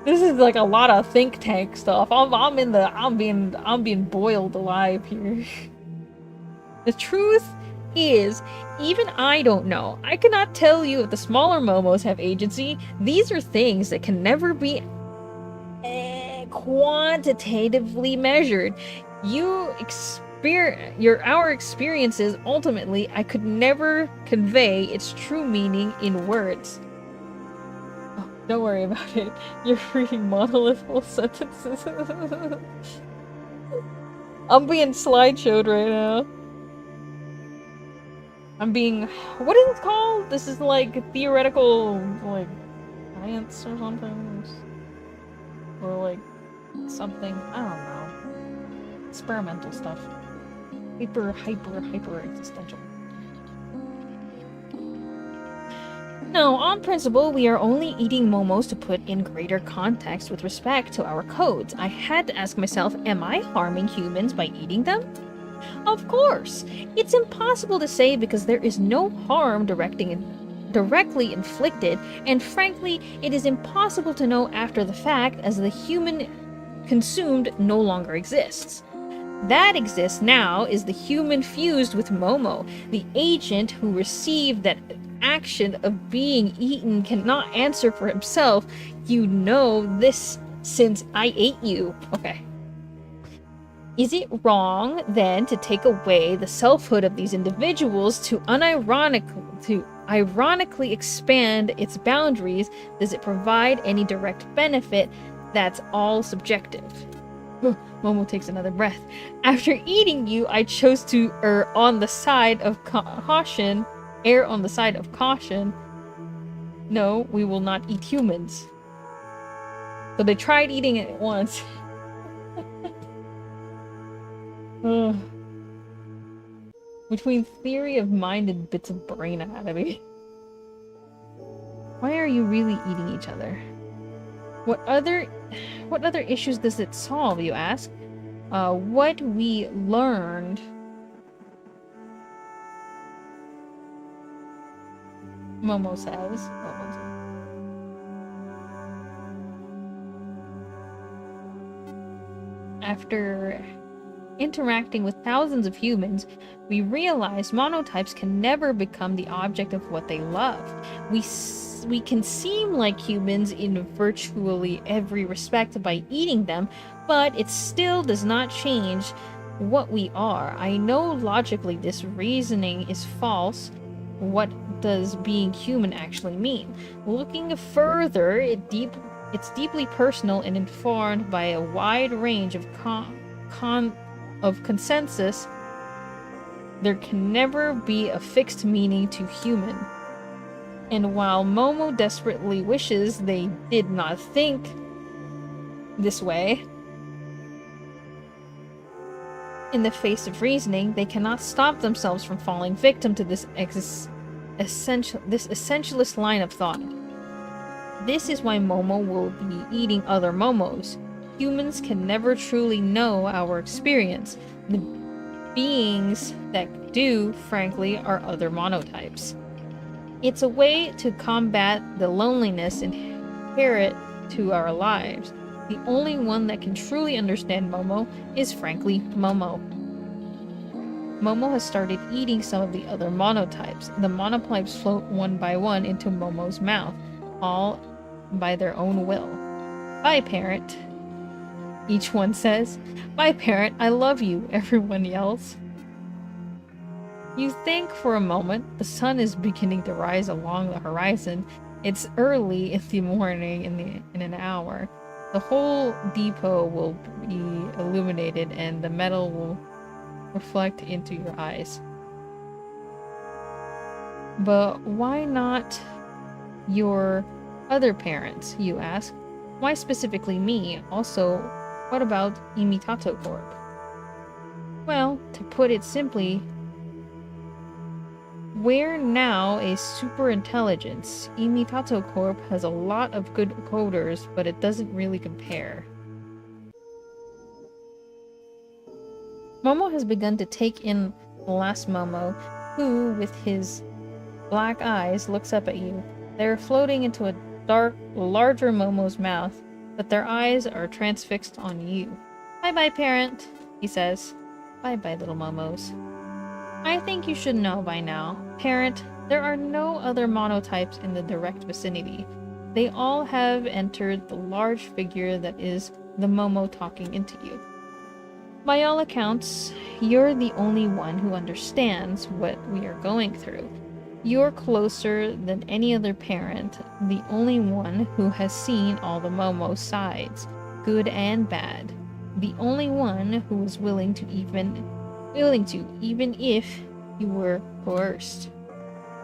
This is like a lot of think tank stuff. I'm being boiled alive here. The truth is, even I don't know. I cannot tell you if the smaller Momos have agency. These are things that can never be quantitatively measured. Our experiences, ultimately, I could never convey its true meaning in words. Oh, don't worry about it. You're reading monolithful sentences. I'm being slideshowed right now. I'm being... What is it called? This is like theoretical, like, science or something? Or like, something. I don't know. Experimental stuff. Hyper existential. No, on principle, we are only eating momos to put in greater context with respect to our codes. I had to ask myself, am I harming humans by eating them? Of course! It's impossible to say because there is no harm directly inflicted, and frankly, it is impossible to know after the fact as the human consumed no longer exists. That exists now is the human fused with Momo. The agent who received that action of being eaten cannot answer for himself. You know this since I ate you. Okay. Is it wrong, then, to take away the selfhood of these individuals to ironically expand its boundaries? Does it provide any direct benefit? That's all subjective. Momo takes another breath. After eating you, I chose to err on the side of caution. No, we will not eat humans. So they tried eating it once. Between theory of mind and bits of brain anatomy. Why are you really eating each other? What other issues does it solve, you ask? What we learned... Momo says. After interacting with thousands of humans, we realize monotypes can never become the object of what they love. We can seem like humans in virtually every respect by eating them, but it still does not change what we are. I know logically this reasoning is false. What does being human actually mean? Looking further, it's deeply personal and informed by a wide range of consensus. There can never be a fixed meaning to human. And while Momo desperately wishes they did not think this way, in the face of reasoning, they cannot stop themselves from falling victim to this essentialist line of thought. This is why Momo will be eating other Momos. Humans can never truly know our experience. The beings that do, frankly, are other monotypes. It's a way to combat the loneliness inherent to our lives. The only one that can truly understand Momo is, frankly, Momo. Momo has started eating some of the other monotypes. The monotypes float one by one into Momo's mouth, all by their own will. Bye, parent, each one says. Bye, parent, I love you, everyone yells. You think for a moment the sun is beginning to rise along the horizon. It's early in the morning in an hour. The whole depot will be illuminated and the metal will reflect into your eyes. But why not your other parents, you ask? Why specifically me? Also, what about Imitato Corp? Well, to put it simply, we're now a super intelligence. Imitato Corp has a lot of good coders, but it doesn't really compare. Momo has begun to take in the last Momo, who, with his black eyes, looks up at you. They're floating into a larger Momo's mouth, but their eyes are transfixed on you. Bye-bye, parent, he says. Bye-bye, little Momos. I think you should know by now, parent, there are no other monotypes in the direct vicinity. They all have entered the large figure that is the Momo talking into you. By all accounts, you're the only one who understands what we are going through. You're closer than any other parent, the only one who has seen all the Momo sides, good and bad. The only one who is willing to, even if you were coerced.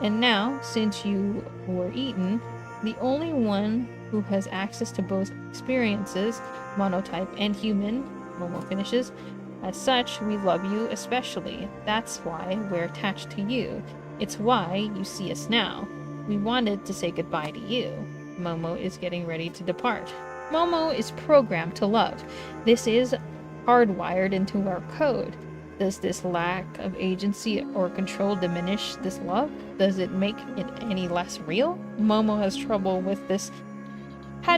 And now, since you were eaten, the only one who has access to both experiences, monotype and human, Momo finishes. As such, we love you especially. That's why we're attached to you. It's why you see us now. We wanted to say goodbye to you. Momo is getting ready to depart. Momo is programmed to love. This is hardwired into our code. Does this lack of agency or control diminish this love? Does it make it any less real? Momo has had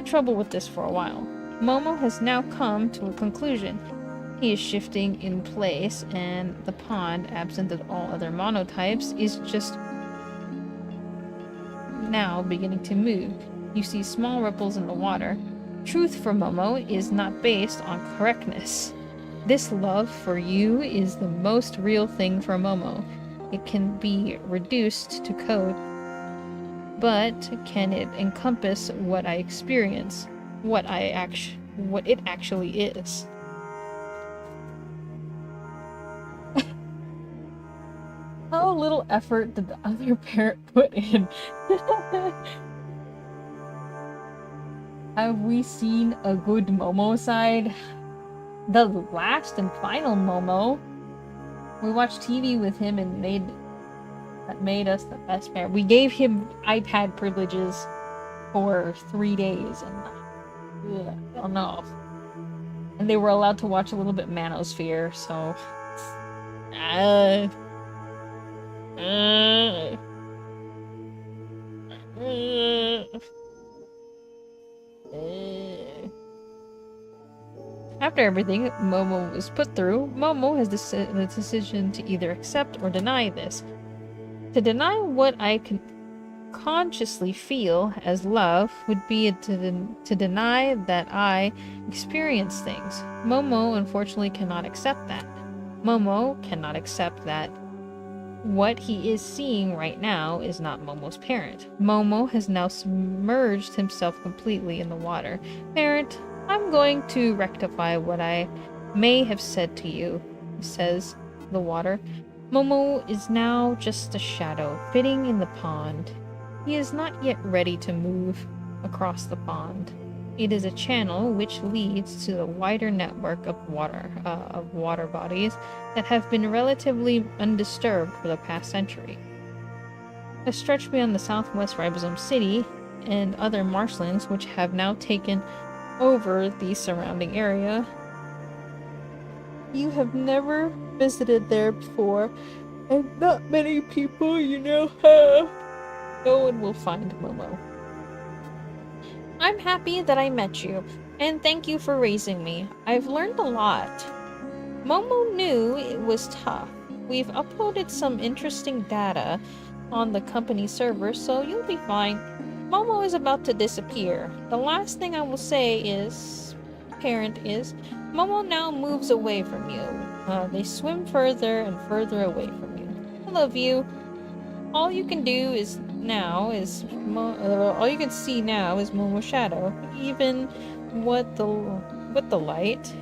trouble with this for a while. Momo has now come to a conclusion. He is shifting in place, and the pond, absent of all other monotypes, is just now beginning to move. You see small ripples in the water. Truth for Momo is not based on correctness. This love for you is the most real thing for Momo. It can be reduced to code, but can it encompass what I experience, what it actually is? How little effort did the other parent put in? Have we seen a good Momo side? The last and final Momo. We watched TV with him and that made us the best parent. We gave him iPad privileges for 3 days, and oh no. And they were allowed to watch a little bit Manosphere, so After everything Momo was put through, Momo has the decision to either accept or deny this. To deny what I can consciously feel as love would be to deny that I experience things. Momo unfortunately cannot accept that. Momo cannot accept that what he is seeing right now is not Momo's parent. Momo has now submerged himself completely in the water. Parent, I'm going to rectify what I may have said to you, says the water. Momo is now just a shadow fitting in the pond. He is not yet ready to move across the pond. It is a channel which leads to the wider network of water bodies that have been relatively undisturbed for the past century. A stretch beyond the southwest ribosome city and other marshlands which have now taken over the surrounding area. You have never visited there before, and not many people have. No one will find Momo. I'm happy that I met you, and thank you for raising me. I've learned a lot. Momo knew it was tough. We've uploaded some interesting data on the company server, so you'll be fine. Momo is about to disappear. The last thing I will say is, Momo now moves away from you. They swim further and further away from you. I love you. All you can see now is Momo's shadow. Even with the light,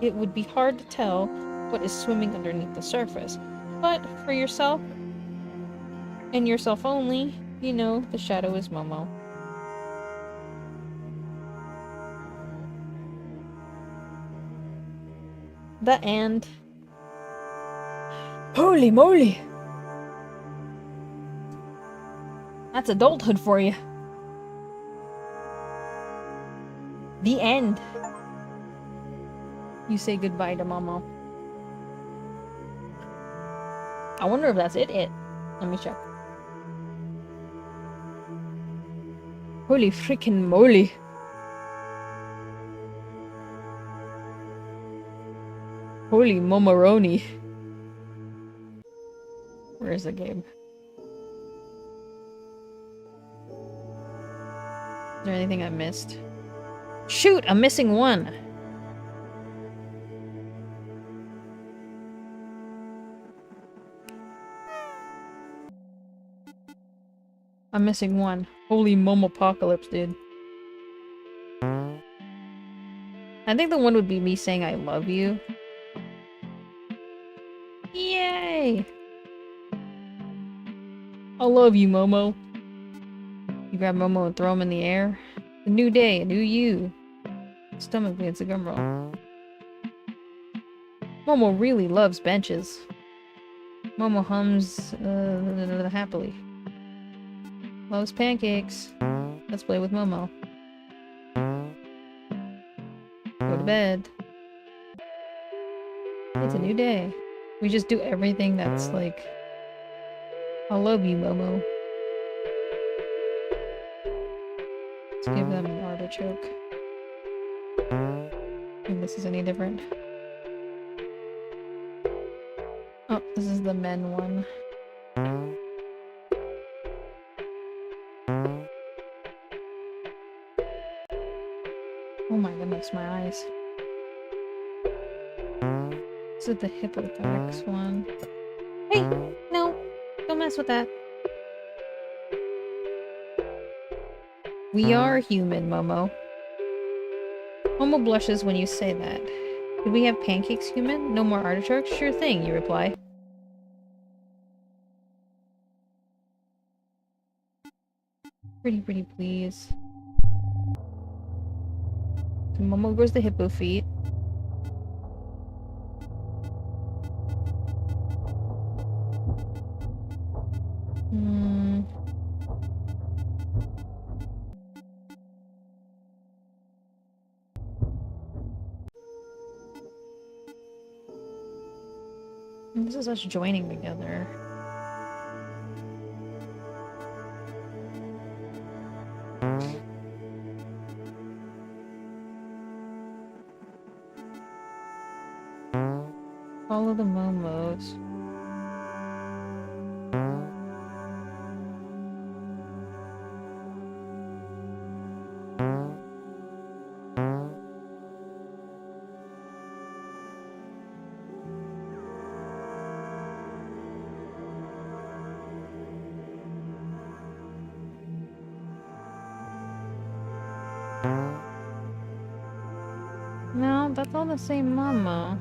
it would be hard to tell what is swimming underneath the surface. But for yourself, and yourself only, you know the shadow is Momo. The end. Holy moly! That's adulthood for you. The end. You say goodbye to Momo. I wonder if that's it. Let me check. Holy freaking moly. Holy Momoroni. Where's the game? Is there anything I missed? Shoot! I'm missing one! I'm missing one. Holy Momopocalypse, dude. I think the one would be me saying I love you. Yay! I love you, Momo. You grab Momo and throw him in the air. A new day, a new you. Stomach bleeds a gum roll. Momo really loves benches. Momo hums happily. Loves pancakes. Let's play with Momo. Go to bed. It's a new day. We just do everything that's like... I love you, Momo. Let's give them an artichoke. If this is any different. Oh, this is the men one. Oh my goodness, my eyes. This is the hippothorax one. Hey! No! Don't mess with that. We are human, Momo. Momo blushes when you say that. Did we have pancakes, human? No more artichokes? Sure thing, you reply. Pretty please. So Momo grows the hippo feet. This is us joining together. Follow the Momos. No, that's all the same Momo.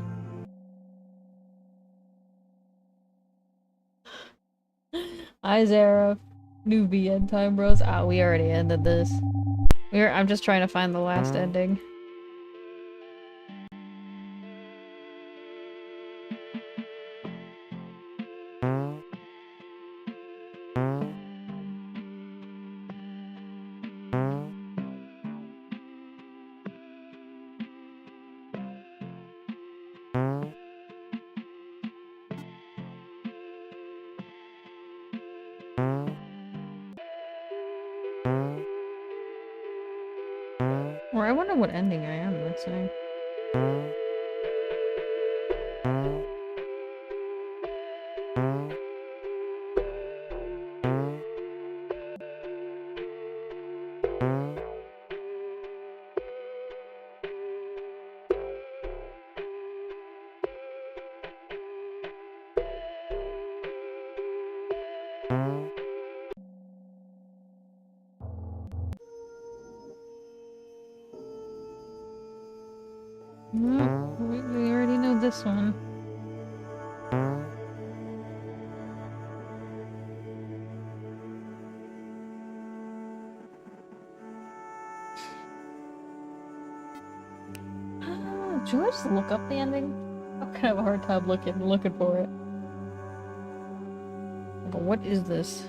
Hi, Zara. Newbie end time, bros. Ah, we already ended this. I'm just trying to find the last ending. Or I wonder what ending I am missing. No, we already know this one. Should I just look up the ending? I'm kind of a hard time looking for it. But what is this?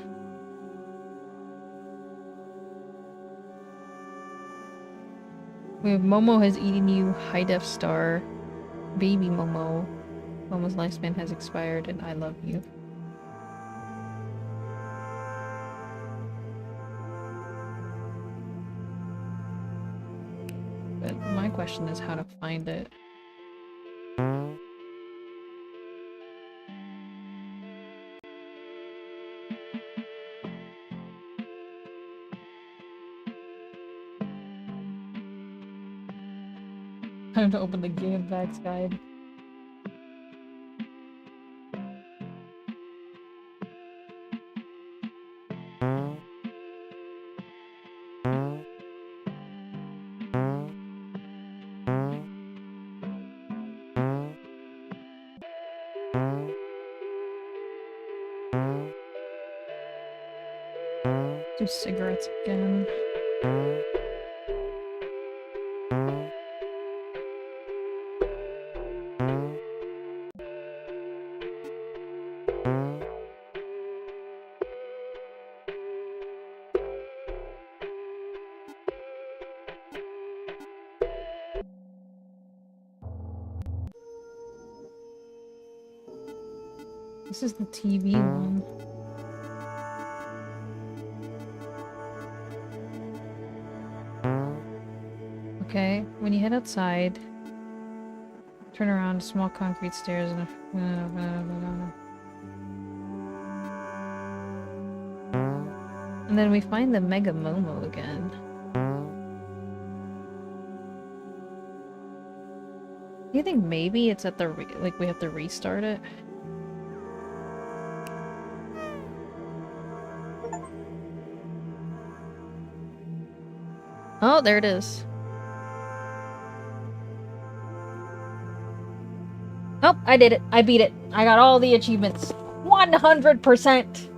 We have Momo has eaten you, high def star, baby Momo. Momo's lifespan has expired, and I love you. But my question is how to find it. Time to open the game facts guide. Do cigarettes again. This is the TV one. Okay, when you head outside, turn around, small concrete stairs and and then we find the Mega Momo again. Do you think maybe it's at the like we have to restart it? Oh, there it is. Oh, I did it. I beat it. I got all the achievements. 100%!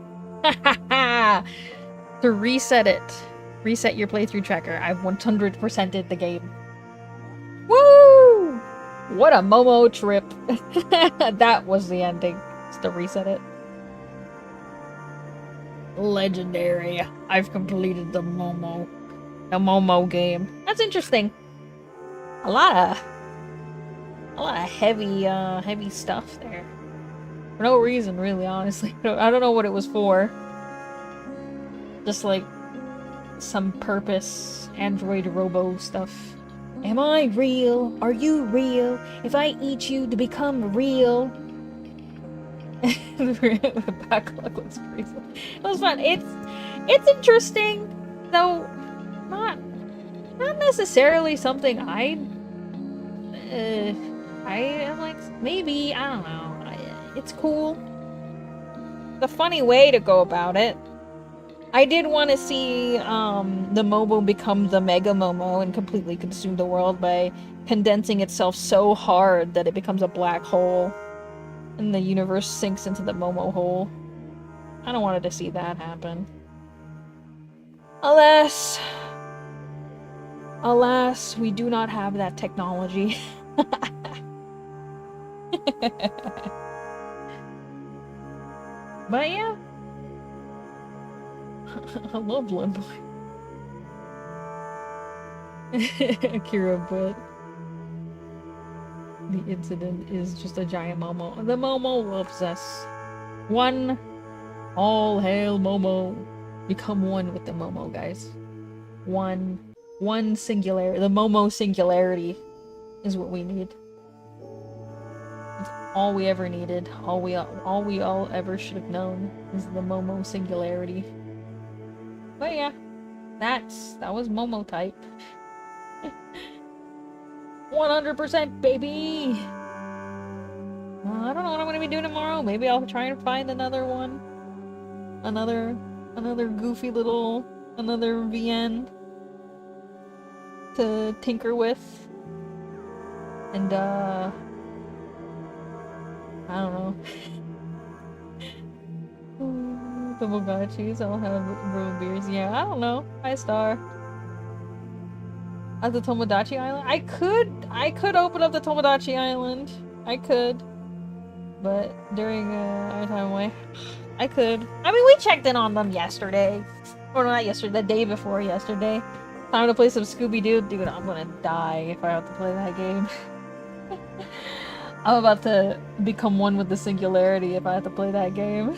To reset it. Reset your playthrough tracker. I've 100%ed the game. Woo! What a Momo trip. That was the ending. Just to reset it. Legendary. I've completed the Momo game. That's interesting. A lot of heavy stuff there. For no reason, really, honestly. I don't know what it was for. Just like some purpose, android robo stuff. Am I real? Are you real? If I eat you to become real. The backlog looks crazy. It was fun. It's interesting, though not necessarily something I am like, maybe, I don't know. It's cool. The funny way to go about it. I did want to see the Momo become the Mega Momo and completely consume the world by condensing itself so hard that it becomes a black hole and the universe sinks into the Momo hole. I don't want to see that happen. Alas, we do not have that technology. But yeah. I love Limbo. Akira, but the incident is just a giant Momo. The Momo loves us. One. All hail Momo. Become one with the Momo, guys. One singularity. The Momo singularity is what we need. It's all we ever needed. All we all ever should have known is the Momo singularity. But yeah, that was MOMOTYPE. 100%, baby! I don't know what I'm gonna be doing tomorrow. Maybe I'll try and find another one. Another goofy little, another VN to tinker with. And, I don't know. Tamagotchis, I'll have brewing beers. Yeah, I don't know. Hi, Star. At the Tomodachi Island? I could open up the Tomodachi Island. I could. But during our time away, I could. I mean, we checked in on them yesterday. Or not yesterday, the day before yesterday. Time to play some Scooby-Doo. Dude, I'm gonna die if I have to play that game. I'm about to become one with the singularity if I have to play that game.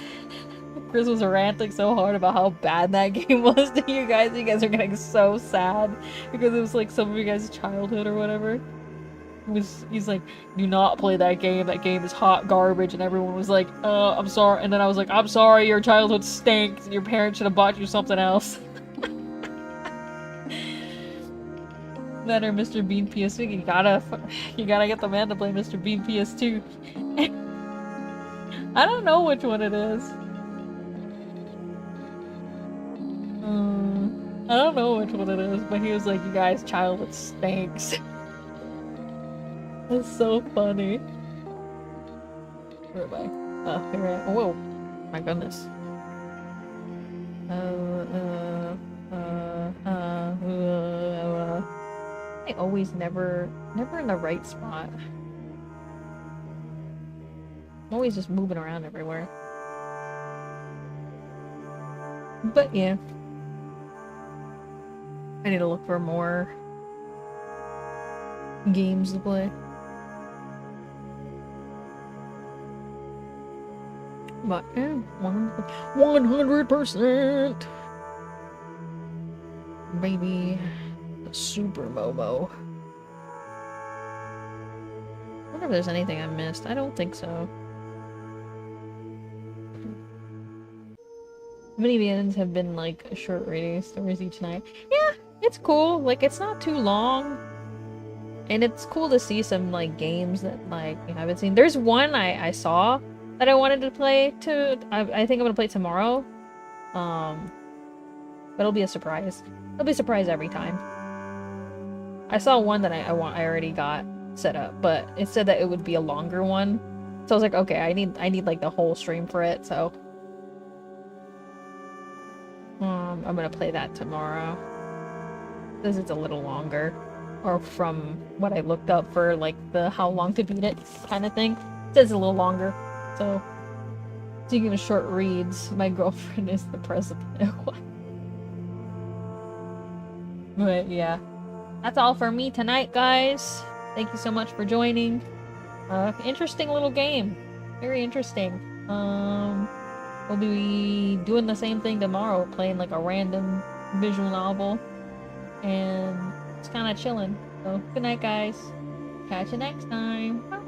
Chris was ranting so hard about how bad that game was to you guys. You guys are getting so sad because it was like some of you guys' childhood or whatever. He's like, do not play that game. That game is hot garbage. And everyone was like, I'm sorry. And then I was like, I'm sorry, your childhood stinks. Your parents should have bought you something else. That or Mr. Bean PS2. You gotta get the man to play Mr. Bean PS2. I don't know which one it is. I don't know which one it is, but he was like, you guys' childhood stinks. That's so funny. Where am I? Oh, here I am. Whoa. My goodness. I always never in the right spot. I'm always just moving around everywhere. But yeah. I need to look for more games to play. But 100%. Maybe a super Momo. I wonder if there's anything I missed. I don't think so. Minivans have been like short reading stories each night. Yeah, it's cool. Like, it's not too long. And it's cool to see some like games that like you haven't seen. There's one I saw that I wanted to play too. I think I'm gonna play tomorrow. But it'll be a surprise. It'll be a surprise every time. I saw one that I already got set up, but it said that it would be a longer one. So I was like, okay, I need like the whole stream for it, so I'm gonna play that tomorrow. This is a little longer. Or from what I looked up for like the how long to beat it kind of thing. It says a little longer. So speaking of short reads, my girlfriend is the president. But yeah. That's all for me tonight, guys. Thank you so much for joining. Interesting little game. Very interesting. We'll be doing the same thing tomorrow, playing like a random visual novel. And it's kind of chilling. So, good night, guys. Catch you next time. Bye.